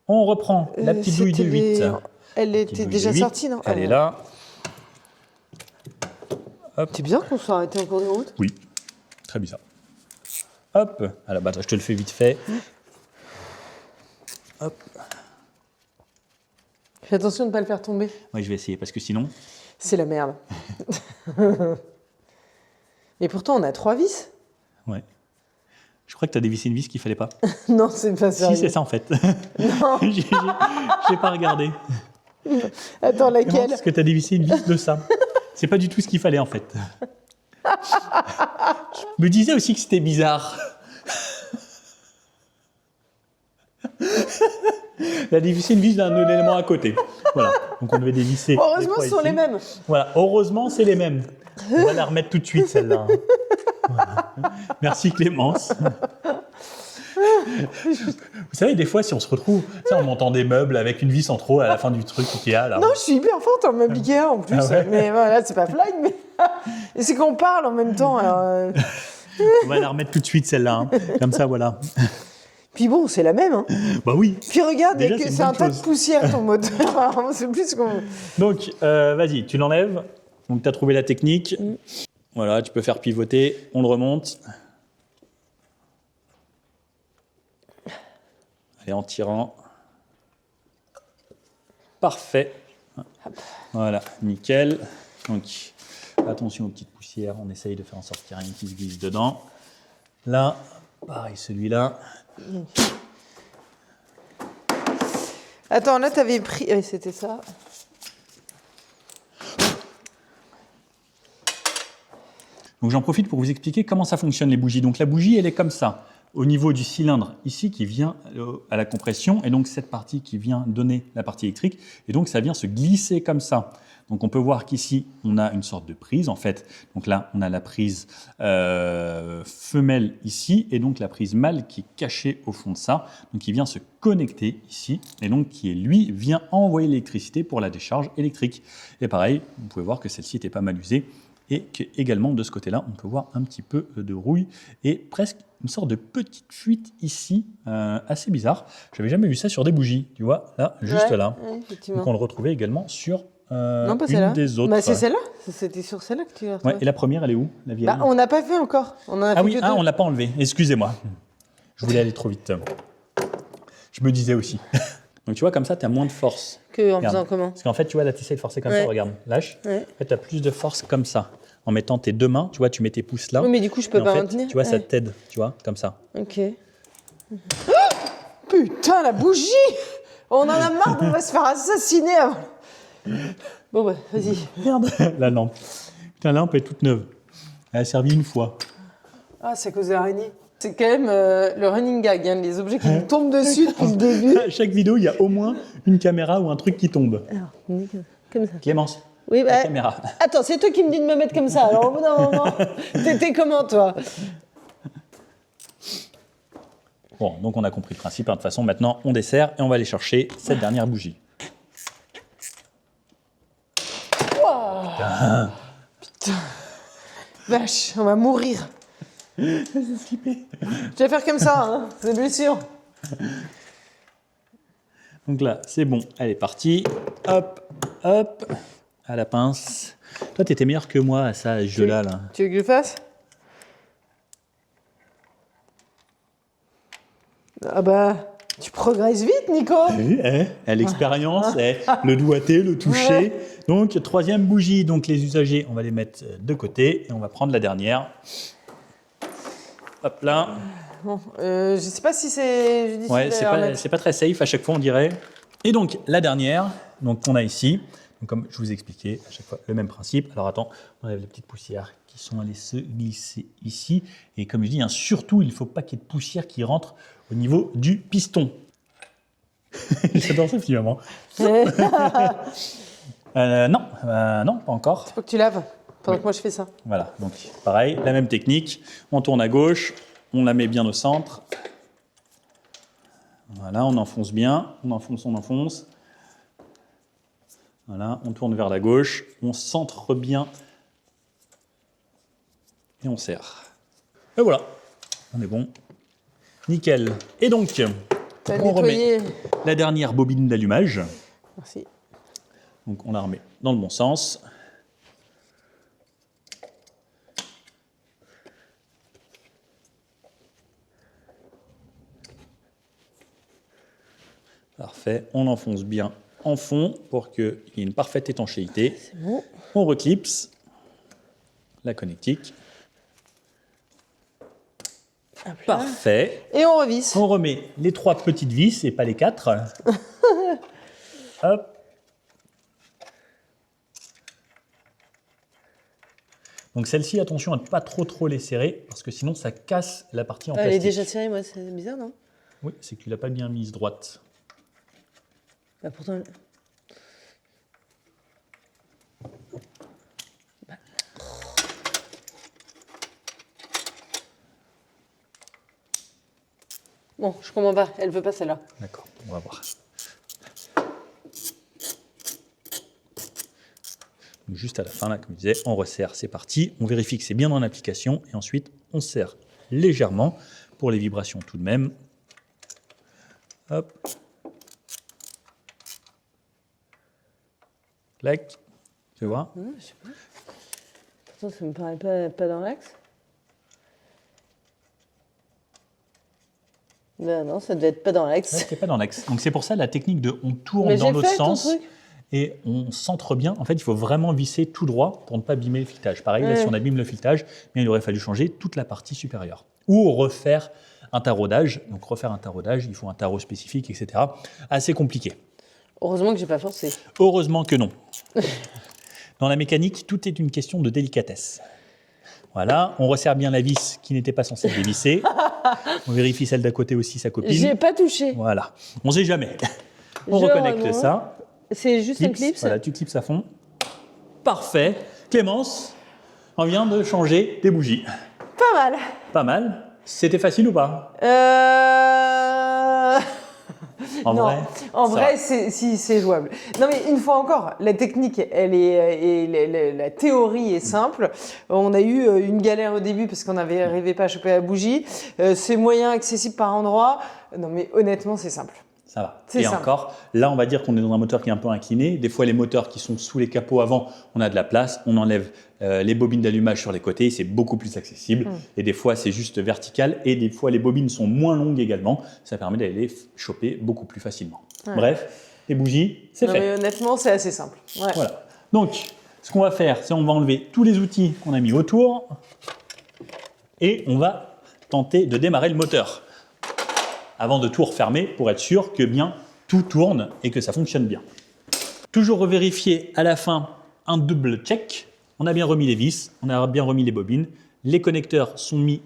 on reprend la petite douille de C'était 8. des- Elle La petite était douille déjà de 8, sortie, non? Elle est là. C'est bizarre qu'on soit arrêté en cours de route. Oui, très bizarre. Hop, à la base, je te le fais vite fait. Hop. Fais attention de ne pas le faire tomber. Oui, je vais essayer parce que sinon. C'est la merde. Et pourtant, on a 3 vis. Ouais. Je crois que tu as dévissé une vis qu'il fallait pas. Non, c'est pas sérieux. Si, c'est ça en fait. Non. J'ai pas regardé. Attends, Comment laquelle? Parce que tu as dévissé une vis de ça. C'est pas du tout ce qu'il fallait en fait. Je me disais aussi que c'était bizarre. Elle a dévissé une vis d'un élément à côté. Voilà. Donc on devait dévisser. Heureusement, les ce trois sont les ici. mêmes. Voilà. Heureusement, c'est les mêmes. On va la remettre tout de suite celle-là. Voilà. Merci Clémence. Vous savez, des fois, si on se retrouve, tu sais, en montant des meubles avec une vis en trop à la fin du truc Ikea, là. Non, je suis hyper forte en meuble Ikea en plus. Ah ouais. Mais voilà, c'est pas flag, mais. Et c'est qu'on parle en même temps. Alors, On va la remettre tout de suite celle-là. Hein. Comme ça, voilà. Puis bon, c'est la même. Hein. Bah oui. Puis regarde, Déjà, c'est c'est une un bonne tas de chose. poussière ton moteur. C'est plus qu'on. Donc, vas-y, tu l'enlèves. Donc, tu as trouvé la technique. Voilà, tu peux faire pivoter. On le remonte. Allez, en tirant. Parfait. Voilà, nickel. Donc, attention aux petites poussières. On essaye de faire en sorte qu'il n'y ait rien qui se glisse dedans. Là, pareil, celui-là. Attends, là, t'avais pris. C'était ça. Donc j'en profite pour vous expliquer comment ça fonctionne les bougies. Donc la bougie, elle est comme ça, au niveau du cylindre ici qui vient à la compression, et donc cette partie qui vient donner la partie électrique, et donc ça vient se glisser comme ça. Donc on peut voir qu'ici, on a une sorte de prise en fait. Donc là, on a la prise femelle ici, et donc la prise mâle qui est cachée au fond de ça, donc qui vient se connecter ici, et donc qui, lui, vient envoyer l'électricité pour la décharge électrique. Et pareil, vous pouvez voir que celle-ci était pas mal usée, et qu'également de ce côté-là, on peut voir un petit peu de rouille, et presque une sorte de petite fuite ici, assez bizarre. Je n'avais jamais vu ça sur des bougies, tu vois, là, juste là. Ouais, effectivement. Donc on le retrouvait également sur Non, pas une celle-là. des autres. Bah, c'est celle-là. C'était sur celle-là que tu l'as retrouvée. Ouais, et la première, elle est où, la vieille? Bah, on n'a pas fait encore. On en a Ah fait oui, que deux. on ne l'a pas enlevé. Excusez-moi. Je voulais aller trop vite. Je me disais aussi. Donc tu vois, comme ça, tu as moins de force. Que en Regarde. faisant comment? Parce qu'en fait, tu vois, là, tu essaies de forcer comme Ouais. ça, regarde, lâche. Ouais. En fait, tu as plus de force comme ça. En mettant tes deux mains, tu vois, tu mets tes pouces là. Oui, mais du coup, je peux Et en pas fait, maintenir. tu vois, ça Ouais. t'aide, tu vois, comme ça. Ok. Oh putain, la bougie! On en a marre, on va se faire assassiner avant. Bon, bah, vas-y. Merde, la lampe. Putain, la lampe est toute neuve. Elle a servi une fois. Ah, c'est à cause de l'araignée. C'est quand même le running gag, hein, les objets qui nous tombent dessus depuis le début. À chaque vidéo, il y a au moins une caméra ou un truc qui tombe. Alors, comme ça. Clémence, Oui, la bah, caméra. attends, c'est toi qui me dis de me mettre comme ça. Alors, au bout d'un moment, t'étais comment, toi? Bon, donc on a compris le principe. De toute façon, maintenant, on dessert et on va aller chercher cette dernière bougie. Vache, on va mourir. Je vais faire comme ça, hein, c'est blessure. Donc là, c'est bon, elle est partie. Hop, hop, à la pince. Toi, t'étais meilleur que moi à ça, à ce jeu-là. Là. Tu veux que je le fasse? Ah bah, tu progresses vite, Nico. T'as vu, l'expérience, le doigté, le toucher. Ouais. Donc, troisième bougie. Donc, les usagers, on va les mettre de côté et on va prendre la dernière. Hop là. Bon, je sais pas si c'est judicieux Ouais, de c'est la pas, remettre. c'est pas très safe à chaque fois, on dirait. Et donc, la dernière, donc qu'on a ici. Donc, comme je vous ai expliqué, à chaque fois, le même principe. Alors, attends, on enlève les petites poussières qui sont allées se glisser ici. Et comme je dis, hein, surtout, il ne faut pas qu'il y ait de poussière qui rentre au niveau du piston. J'adore ça, finalement. Ouais. Non, non, pas encore. Faut que tu laves pendant Oui. que moi je fais ça. Voilà, donc pareil, la même technique. On tourne à gauche, on la met bien au centre. Voilà, on enfonce bien, on enfonce. Voilà, on tourne vers la gauche, on centre bien et on serre. Et voilà, on est bon. Nickel. Et donc, T'as on remet nettoyé. la dernière bobine d'allumage. Merci. Donc on la remet dans le bon sens. Parfait, on enfonce bien en fond pour qu'il y ait une parfaite étanchéité. C'est bon. On reclipse la connectique. Parfait. Et on revisse. On remet les 3 petites vis et pas les 4. Hop. Donc celle-ci, attention à ne pas trop les serrer parce que sinon ça casse la partie en Elle est plastique. déjà serrée, moi, c'est bizarre, non? Oui, c'est que tu l'as pas bien mise droite. Bah pourtant. Bon, je comprends pas. Elle veut pas celle-là. D'accord, on va voir. Donc juste à la fin, là, comme je disais, on resserre, c'est parti. On vérifie que c'est bien dans l'application et ensuite on serre légèrement pour les vibrations tout de même. Hop. Clac. Tu vois? Je sais pas. Pourtant, ça me paraît pas dans l'axe. Ben non, ça devait être pas dans Ouais, l'axe. c'est pas dans l'axe. Donc c'est pour ça la technique de on tourne Mais dans j'ai l'autre fait ton sens truc. et on centre bien. En fait, il faut vraiment visser tout droit pour ne pas abîmer le filetage. Pareil, là, Ouais. si on abîme le filetage, bien, il aurait fallu changer toute la partie supérieure. Ou refaire un taraudage. Donc refaire un taraudage, il faut un tarot spécifique, etc. Assez compliqué. Heureusement que j'ai pas forcé. Heureusement que non. Dans la mécanique, tout est une question de délicatesse. Voilà, on resserre bien la vis qui n'était pas censée être dévissée. On vérifie celle d'à côté aussi, sa copine. J'ai pas touché. Voilà, on sait jamais. On Je reconnecte remonte. ça. C'est juste un clip. Voilà, tu clips à fond. Parfait. Clémence, on vient de changer des bougies. Pas mal. Pas mal. C'était facile ou pas? En Non, vrai, en ça vrai, va. c'est jouable. Non, mais une fois encore, la technique, elle est, et la théorie est simple. On a eu une galère au début parce qu'on n'arrivait pas à choper la bougie. C'est moyen, accessible par endroit. Non, mais honnêtement, c'est simple. Ça va. C'est Et simple. encore, là, on va dire qu'on est dans un moteur qui est un peu incliné. Des fois, les moteurs qui sont sous les capots avant, on a de la place. On enlève les bobines d'allumage sur les côtés. C'est beaucoup plus accessible. Et des fois, c'est juste vertical. Et des fois, les bobines sont moins longues également. Ça permet d'aller les choper beaucoup plus facilement. Ouais. Bref, les bougies, c'est Non, fait. mais honnêtement, c'est assez simple. Ouais. Voilà. Donc, ce qu'on va faire, c'est on va enlever tous les outils qu'on a mis autour. Et on va tenter de démarrer le moteur avant de tout refermer pour être sûr que bien tout tourne et que ça fonctionne bien. Toujours revérifier à la fin un double check. On a bien remis les vis, on a bien remis les bobines. Les connecteurs sont mis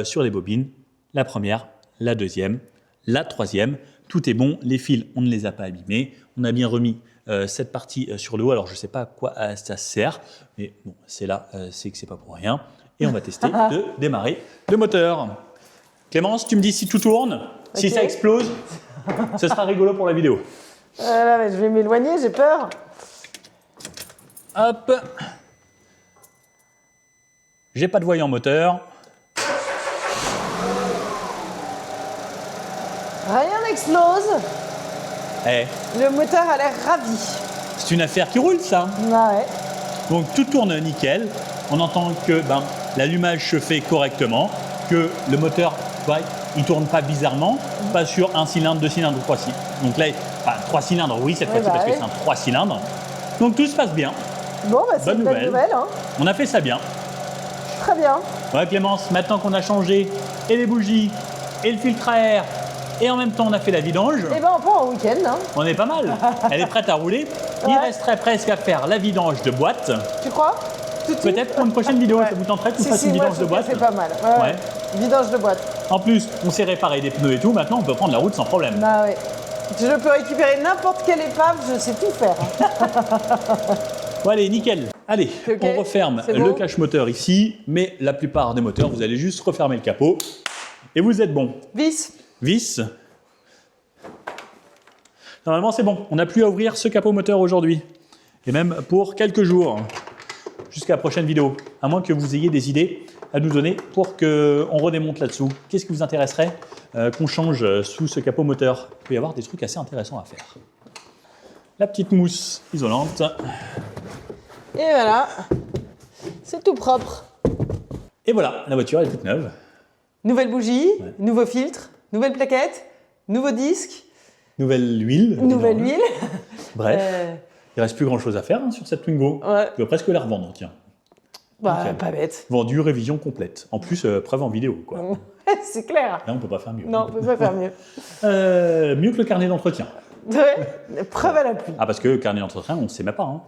sur les bobines. La première, la deuxième, la troisième. Tout est bon. Les fils, on ne les a pas abîmés. On a bien remis cette partie sur le haut. Alors, je ne sais pas à quoi ça sert, mais bon, c'est là, c'est que c'est pas pour rien. Et on va tester de démarrer le moteur. Clémence, tu me dis si tout tourne. Si Ok. ça explose, ce sera rigolo pour la vidéo. Voilà, mais je vais m'éloigner, j'ai peur. Hop. J'ai pas de voyant moteur. Rien n'explose. Eh, Le moteur a l'air ravi. c'est une affaire qui roule, ça. Ah ouais. Donc tout tourne nickel. On entend que l'allumage se fait correctement, que le moteur, il tourne pas bizarrement, pas sur un cylindre, 2 cylindres ou 3 cylindres. Donc là, 3 cylindres, oui, cette Ouais, fois-ci, parce que ouais. c'est un 3 cylindres. Donc tout se passe bien. Bon, bah, c'est Bonne une bonne nouvelle. nouvelle. Hein. On a fait ça bien. Très bien. Ouais, Clémence, maintenant qu'on a changé et les bougies et le filtre à air, et en même temps on a fait la vidange, Eh ben, on part en week-end. Hein. on est pas mal. Elle est prête à rouler. Il Ouais. resterait presque à faire la vidange de boîte. Tu crois? Tout de suite. Peut-être pour une prochaine vidéo, Ouais. ça vous tenterait qu'on Si, fasse si, une moi, vidange je de trouve que boîte. c'est pas mal. Ouais, Ouais. Vidange de boîte. En plus, on s'est réparé des pneus et tout, maintenant on peut prendre la route sans problème. Bah ouais. Je peux récupérer n'importe quelle épave, je sais tout faire. Bon allez, nickel. Allez, Ok, on referme c'est le bon. cache-moteur ici, mais la plupart des moteurs, vous allez juste refermer le capot et vous êtes bon. Vis. Vis. Normalement, c'est bon. On n'a plus à ouvrir ce capot moteur aujourd'hui. Et même pour quelques jours. Jusqu'à la prochaine vidéo. À moins que vous ayez des idées à nous donner pour qu'on redémonte là-dessous. Qu'est-ce qui vous intéresserait qu'on change sous ce capot moteur? Il peut y avoir des trucs assez intéressants à faire. La petite mousse isolante. Et voilà. C'est tout propre. Et voilà, la voiture elle est toute neuve. Nouvelle bougie, Ouais. nouveau filtre, nouvelle plaquette, nouveau disque, Nouvelle huile. nouvelle évidemment. huile. Bref, Euh, il reste plus grand-chose à faire sur cette Twingo. ouais. Tu vas presque la revendre, tiens. Bah, Nickel. pas bête. Vendu, révision complète. En plus, preuve en vidéo, quoi. C'est clair. Là, on peut pas faire mieux. Non, on peut pas faire mieux. Mieux que le carnet d'entretien. Ouais. Preuve à l'appui. Ah, parce que le carnet d'entretien, on ne sait même pas. Hein.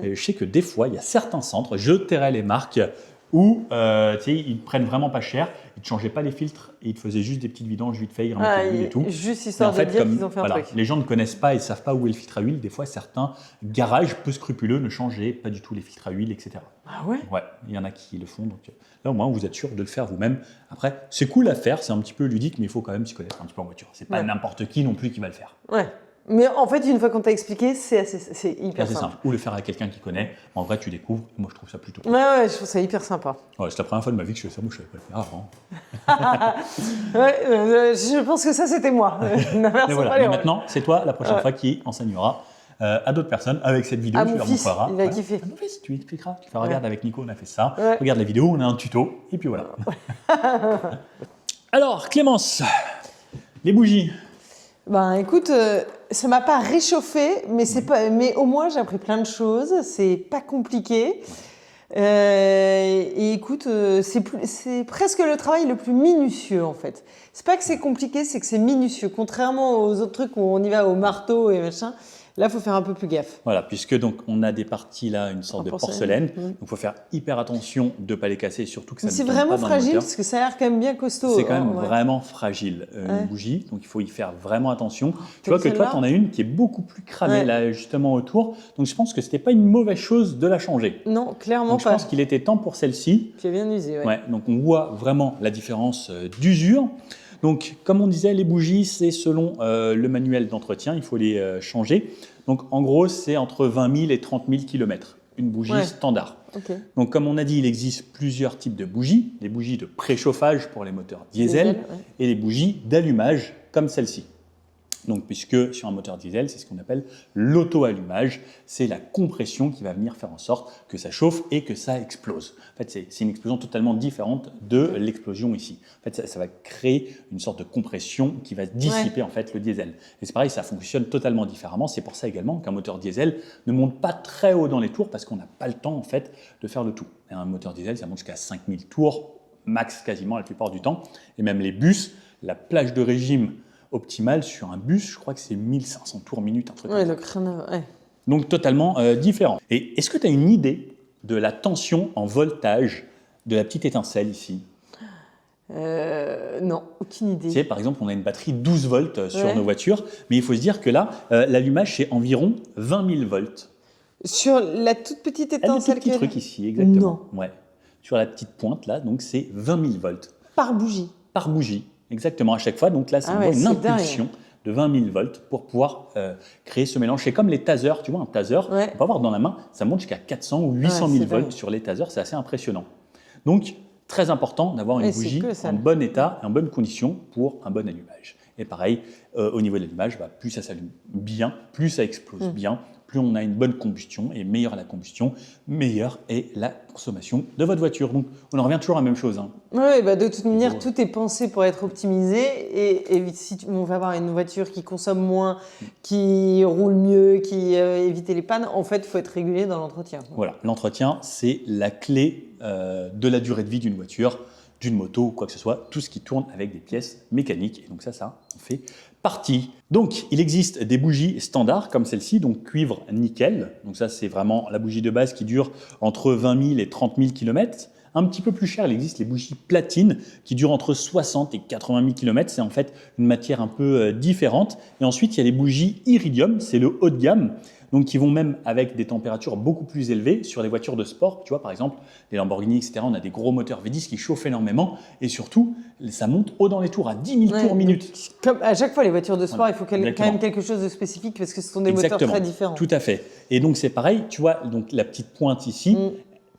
Je sais que des fois, il y a certains centres, je tairai les marques, où tu sais, ils prennent vraiment pas cher, ils ne changeaient pas les filtres et ils te faisaient juste des petites vidanges vite fait, ils remettaient Ah, l'huile et tout. juste Et histoire en fait, de dire comme qu'ils ont fait un voilà, truc. les gens ne connaissent pas et ne savent pas où est le filtre à huile, des fois, certains garages peu scrupuleux ne changeaient pas du tout les filtres à huile, etc. Ah ouais. Ouais, il y en a qui le font. Donc là, au moins, vous êtes sûr de le faire vous-même. Après, c'est cool à faire, c'est un petit peu ludique, mais il faut quand même s'y connaître un petit peu en voiture. C'est pas Ouais. n'importe qui non plus qui va le faire. Ouais. Mais en fait, une fois qu'on t'a expliqué, c'est hyper C'est simple. simple. Ou le faire à quelqu'un qui connaît. En vrai, tu découvres. Moi, je trouve ça plutôt. Ouais, ouais, je trouve ça hyper sympa. Ouais, c'est la première fois de ma vie que je fais ça. Moi, je savais pas le faire avant. Ouais, je pense que ça, c'était moi. N'inversons Mais voilà. pas les Mais rôles. maintenant, c'est toi la prochaine Ouais. fois qui enseignera à d'autres personnes avec cette vidéo. À tu mon leur fils, montreras. il va Ouais. kiffer. À mon fils, tu lui expliqueras. Tu fais, regarde, avec Nico, on a fait ça. Ouais. Regarde la vidéo, on a un tuto. Et puis voilà. Alors, Clémence, les bougies. Ben écoute, ça m'a pas réchauffé, mais c'est pas, mais au moins j'ai appris plein de choses. C'est pas compliqué. Et écoute, c'est presque le travail le plus minutieux en fait. C'est pas que c'est compliqué, c'est que c'est minutieux. Contrairement aux autres trucs où on y va au marteau et machin, Là, il faut faire un peu plus gaffe. Voilà, puisque donc on a des parties là, une sorte En de porcelaine. porcelaine. Donc il faut faire hyper attention de ne pas les casser, surtout que ça Mais ne c'est tombe vraiment pas dans le fragile moteur. parce que ça a l'air quand même bien costaud. C'est quand même hein, ouais. vraiment fragile, Ouais. une bougie, donc il faut y faire vraiment attention. Tu T'as vois vu que toi, celle-là tu en as une qui est beaucoup plus cramée Ouais. là, justement autour. Donc je pense que ce n'était pas une mauvaise chose de la changer. Non, clairement Donc je pas. pense qu'il était temps pour celle-ci. Qui est bien usé, ouais. Ouais, donc on voit vraiment la différence d'usure. Donc comme on disait, les bougies, c'est selon le manuel d'entretien, il faut les changer. Donc en gros, c'est entre 20 000 et 30 000 km, une bougie Ouais. standard. Ok. Donc comme on a dit, il existe plusieurs types de bougies. Les bougies de préchauffage pour les moteurs diesel ouais. et les bougies d'allumage comme celle-ci. Donc, puisque sur un moteur diesel, c'est ce qu'on appelle l'auto-allumage, c'est la compression qui va venir faire en sorte que ça chauffe et que ça explose. En fait, c'est une explosion totalement différente de l'explosion ici. En fait, ça va créer une sorte de compression qui va dissiper en fait le diesel. Et c'est pareil, ça fonctionne totalement différemment. C'est pour ça également qu'un moteur diesel ne monte pas très haut dans les tours parce qu'on n'a pas le temps en fait de faire le tout. Et un moteur diesel, ça monte jusqu'à 5000 tours max quasiment la plupart du temps. Et même les bus, la plage de régime optimale sur un bus, je crois que c'est 1500 tours minute, un truc Ouais, comme ça. donc rien à... ouais. Donc totalement différent. Et est-ce que tu as une idée de la tension en voltage de la petite étincelle ici? Non, aucune idée. Tu sais, par exemple, on a une batterie 12 volts sur Ouais. nos voitures, mais il faut se dire que là, l'allumage, c'est environ 20 000 volts. Sur la toute petite Elle a le étincelle petit qu'elle- truc ici, exactement. Non. Ouais. Sur la petite pointe, là, donc c'est 20 000 volts Par bougie. par bougie, exactement, à chaque fois. Donc là, ça Ah envoie ouais, une c'est dingue. impulsion de 20 000 volts pour pouvoir créer ce mélange. C'est comme les tasers, tu vois, un taser, Ouais. on peut avoir dans la main, ça monte jusqu'à 400 ou 800 Ouais, 000 c'est volts dingue. sur les tasers, c'est assez impressionnant. Donc, très important d'avoir une Ouais, c'est bougie que ça. en bon état et en bonne condition pour un bon allumage. Et pareil, au niveau de l'allumage, plus ça s'allume bien, plus ça explose bien, plus on a une bonne combustion, et meilleure la combustion, meilleure est la consommation de votre voiture. Donc, on en revient toujours à la même chose. Hein. Oui, bah de toute manière, Bon. tout est pensé pour être optimisé. Et si on va avoir une voiture qui consomme moins, qui roule mieux, qui évite les pannes, en fait, il faut être régulier dans l'entretien. Voilà, l'entretien, c'est la clé de la durée de vie d'une voiture, d'une moto ou quoi que ce soit, tout ce qui tourne avec des pièces mécaniques. Et donc ça en fait partie. Donc, il existe des bougies standards comme celle-ci, donc cuivre nickel. Donc ça, c'est vraiment la bougie de base qui dure entre 20 000 et 30 000 km. Un petit peu plus cher, il existe les bougies platine qui durent entre 60 et 80 000 km. C'est en fait une matière un peu différente. Et ensuite, il y a les bougies iridium, c'est le haut de gamme. Donc, qui vont même avec des températures beaucoup plus élevées sur les voitures de sport. Tu vois, par exemple, les Lamborghini, etc., on a des gros moteurs V10 qui chauffent énormément. Et surtout, ça monte haut dans les tours, à 10 000 Ouais, tours minute. Comme à chaque fois, les voitures de sport, Voilà, il faut quand exactement. même quelque chose de spécifique parce que ce sont des moteurs Exactement, très différents. tout à fait. Et donc, c'est pareil, tu vois, donc la petite pointe ici,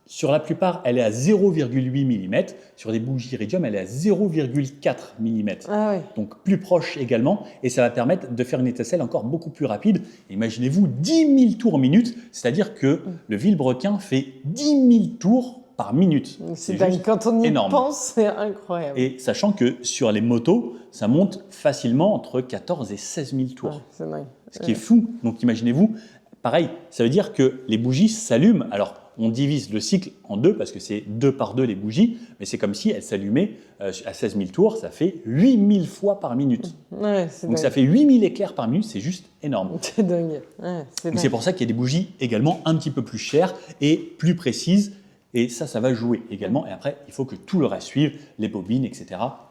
sur la plupart, elle est à 0,8 mm. Sur les bougies iridium, elle est à 0,4 mm. Ah ouais. Donc plus proche également, et ça va permettre de faire une étincelle encore beaucoup plus rapide. Imaginez-vous 10 000 tours minute, c'est-à-dire que le vilebrequin fait 10 000 tours par minute. C'est dingue. juste Quand on y énorme. pense, c'est incroyable. Et sachant que sur les motos, ça monte facilement entre 14 et 16 000 tours, Ouais, c'est dingue. ce qui est fou. Donc imaginez-vous, pareil, ça veut dire que les bougies s'allument. Alors, on divise le cycle en deux parce que c'est 2 par 2 les bougies, mais c'est comme si elles s'allumaient à 16 000 tours, ça fait 8 000 fois par minute. Ouais, c'est Donc dingue. ça fait 8 000 éclairs par minute, c'est juste énorme. C'est dingue. Ouais, c'est Donc dingue. c'est pour ça qu'il y a des bougies également un petit peu plus chères et plus précises. Et ça va jouer également. Et après, il faut que tout le reste suive, les bobines, etc.,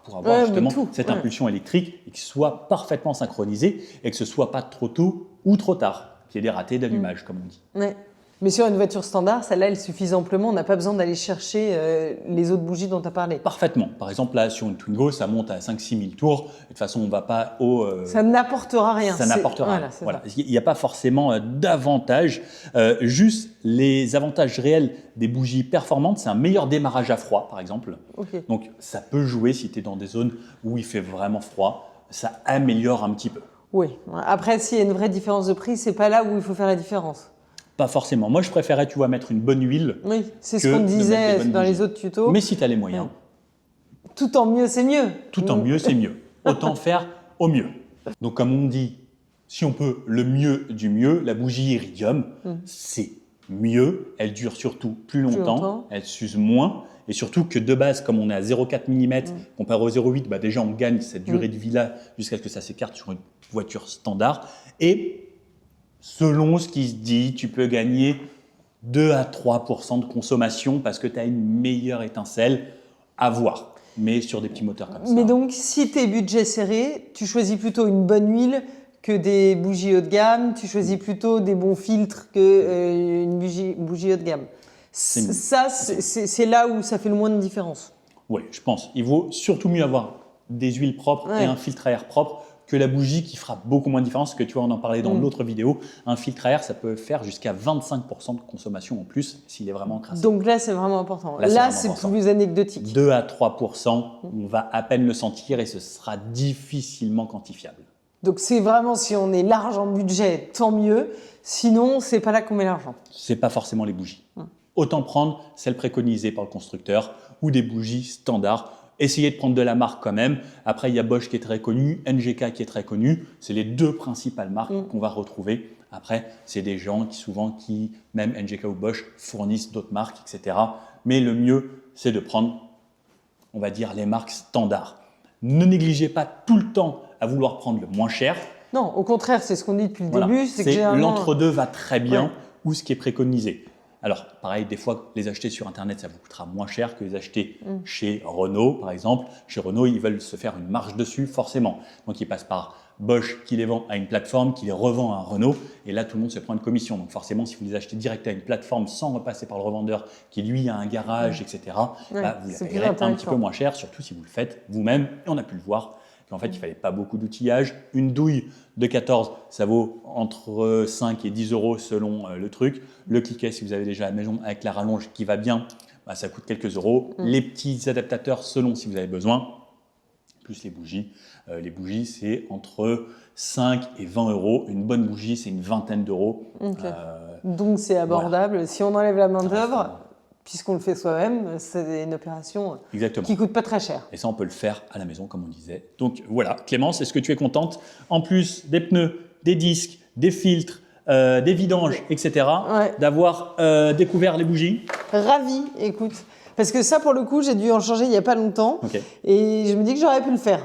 pour avoir Ouais, justement mais tout, cette ouais. impulsion électrique et qu'il soit parfaitement synchronisé et que ce soit pas trop tôt ou trop tard, qu'il y ait des ratés d'allumage, comme on dit. Ouais. Mais sur une voiture standard, celle-là, elle suffit amplement. On n'a pas besoin d'aller chercher les autres bougies dont tu as parlé. Parfaitement. Par exemple, là, sur une Twingo, ça monte à 5-6 000 tours. Et de toute façon, on ne va pas au... Ça n'apportera rien. Ça n'apportera rien. Voilà, c'est Voilà. ça. Il n'y a pas forcément d'avantages. Juste les avantages réels des bougies performantes, c'est un meilleur démarrage à froid, par exemple. Ok. Donc, ça peut jouer si tu es dans des zones où il fait vraiment froid. Ça améliore un petit peu. Oui. Après, s'il y a une vraie différence de prix, c'est pas là où il faut faire la différence. Pas forcément. Moi, je préférais, tu vois, mettre une bonne huile. Oui, c'est Que ce qu'on de mettre disait des bonnes dans les bougies. autres tutos. Mais si tu as les moyens, Tout en mieux, c'est mieux. tout en mieux, c'est mieux. Autant faire au mieux. Donc, comme on dit, si on peut le mieux du mieux, la bougie iridium, c'est mieux. Elle dure surtout plus longtemps. longtemps. Elle s'use moins. Et surtout que de base, comme on est à 0,4 mm comparé au 0,8, bah déjà on gagne cette durée de vie-là jusqu'à ce que ça s'écarte sur une voiture standard. Et Selon ce qui se dit, tu peux gagner 2 à 3% de consommation parce que tu as une meilleure étincelle à voir, mais sur des petits moteurs comme ça. Mais donc, si tes budgets serrés, tu choisis plutôt une bonne huile que des bougies haut de gamme, tu choisis plutôt des bons filtres que une bougie haut de gamme. Ça, c'est là où ça fait le moins de différence. Oui, je pense. Il vaut surtout mieux avoir des huiles propres et un filtre à air propre que la bougie qui fera beaucoup moins de différence. Parce que tu vois, on en parlait dans l'autre vidéo. Un filtre à air, ça peut faire jusqu'à 25% de consommation en plus s'il est vraiment crassé. Donc là, c'est vraiment important. Là, c'est plus anecdotique. 2 à 3%, on va à peine le sentir et ce sera difficilement quantifiable. Donc c'est vraiment, si on est large en budget, tant mieux. Sinon, c'est pas là qu'on met l'argent. C'est pas forcément les bougies. Autant prendre celles préconisées par le constructeur ou des bougies standards. Essayez de prendre de la marque quand même. Après, il y a Bosch qui est très connu, NGK qui est très connu. C'est les deux principales marques qu'on va retrouver. Après, c'est des gens qui, même NGK ou Bosch, fournissent d'autres marques, etc. Mais le mieux, c'est de prendre, on va dire, les marques standards. Ne négligez pas tout le temps à vouloir prendre le moins cher. Non, au contraire, c'est ce qu'on dit depuis le début. C'est que l'entre-deux va très bien ou ce qui est préconisé. Alors, pareil, des fois, les acheter sur Internet, ça vous coûtera moins cher que les acheter chez Renault, par exemple. Chez Renault, ils veulent se faire une marge dessus, forcément. Donc, ils passent par Bosch qui les vend à une plateforme, qui les revend à Renault. Et là, tout le monde se prend une commission. Donc, forcément, si vous les achetez direct à une plateforme sans repasser par le revendeur qui, lui, a un garage, etc., vous les payerez un petit peu moins cher, surtout si vous le faites vous-même. Et on a pu le voir. En fait, il ne fallait pas beaucoup d'outillage. Une douille de 14, ça vaut entre 5 et 10 euros selon le truc. Le cliquet, si vous avez déjà à la maison avec la rallonge qui va bien, ça coûte quelques euros. Les petits adaptateurs selon si vous avez besoin, plus les bougies. Les bougies, c'est entre 5 et 20 euros. Une bonne bougie, c'est une vingtaine d'euros. Donc, c'est abordable. Voilà. Si on enlève la main-d'œuvre, puisqu'on le fait soi-même, c'est une opération qui ne coûte pas très cher. Et ça, on peut le faire à la maison, comme on disait. Donc voilà, Clémence, est-ce que tu es contente? En plus des pneus, des disques, des filtres, des vidanges, etc., d'avoir découvert les bougies? Ravie, écoute. Parce que ça, pour le coup, j'ai dû en changer il n'y a pas longtemps. Et je me dis que j'aurais pu le faire.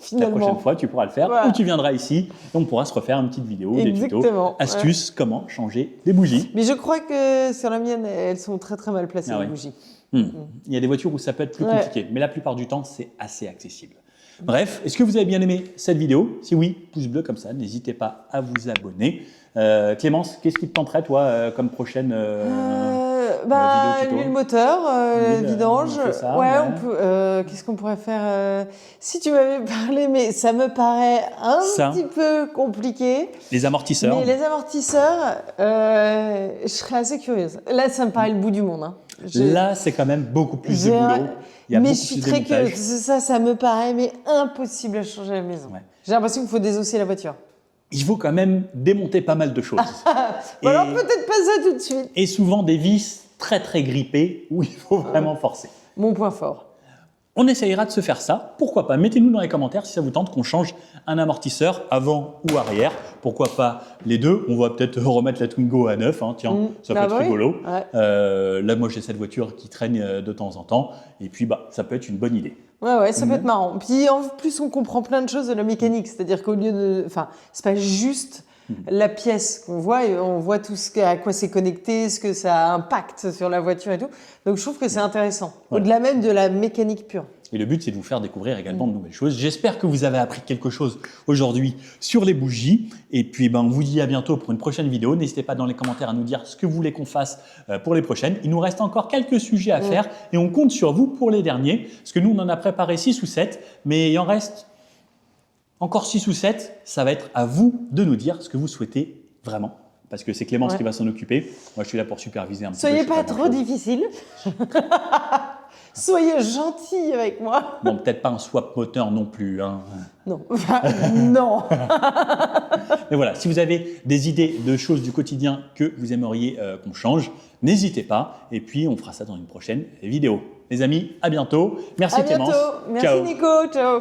Finalement. La prochaine fois, tu pourras le faire ou tu viendras ici et on pourra se refaire une petite vidéo, des tutos, astuces, comment changer des bougies. Mais je crois que sur la mienne, elles sont très très mal placées, les bougies. Il y a des voitures où ça peut être plus compliqué, mais la plupart du temps, c'est assez accessible. Bref, est-ce que vous avez bien aimé cette vidéo? Si oui, pouce bleu comme ça, n'hésitez pas à vous abonner. Clémence, qu'est-ce qui te tenterait, toi, comme prochaine vidéo tuto? L'huile moteur, vidange. On peut. Qu'est-ce qu'on pourrait faire? Si tu m'avais parlé, mais ça me paraît un petit peu compliqué. Les amortisseurs. Mais les amortisseurs, je serais assez curieuse. Là, ça me paraît le bout du monde. Hein. Là, c'est quand même beaucoup plus de boulot. Mais je suis très curieuse. Ça me paraît mais impossible à changer à la maison. J'ai l'impression qu'il faut désosser la voiture. Il faut quand même démonter pas mal de choses. Alors peut-être pas ça tout de suite. Et souvent des vis très très grippées où il faut vraiment forcer. Mon point fort. On essayera de se faire ça. Pourquoi pas? Mettez-nous dans les commentaires si ça vous tente qu'on change un amortisseur avant ou arrière. Pourquoi pas les deux? On va peut-être remettre la Twingo à neuf. Hein. Tiens, ça peut être rigolo. Là, moi, j'ai cette voiture qui traîne de temps en temps. Et puis, ça peut être une bonne idée. Ouais, ça peut être marrant. Puis en plus, on comprend plein de choses de la mécanique. C'est-à-dire qu'au lieu de... Enfin, c'est pas juste la pièce qu'on voit, et on voit tout à quoi c'est connecté, ce que ça impacte sur la voiture et tout. Donc je trouve que c'est intéressant, au-delà même de la mécanique pure. Et le but, c'est de vous faire découvrir également de nouvelles choses. J'espère que vous avez appris quelque chose aujourd'hui sur les bougies. Et puis, on vous dit à bientôt pour une prochaine vidéo. N'hésitez pas dans les commentaires à nous dire ce que vous voulez qu'on fasse pour les prochaines. Il nous reste encore quelques sujets à faire et on compte sur vous pour les derniers. Parce que nous, on en a préparé 6 ou 7, mais il en reste encore 6 ou 7. Ça va être à vous de nous dire ce que vous souhaitez vraiment. Parce que c'est Clémence qui va s'en occuper. Moi, je suis là pour superviser un petit peu. Soyez pas trop difficile. Soyez gentil avec moi. Bon, peut-être pas un swap moteur non plus. Hein. Non. Non. Mais voilà, si vous avez des idées de choses du quotidien que vous aimeriez qu'on change, n'hésitez pas. Et puis, on fera ça dans une prochaine vidéo. Les amis, à bientôt. Merci Clémence. Merci Nico. Ciao.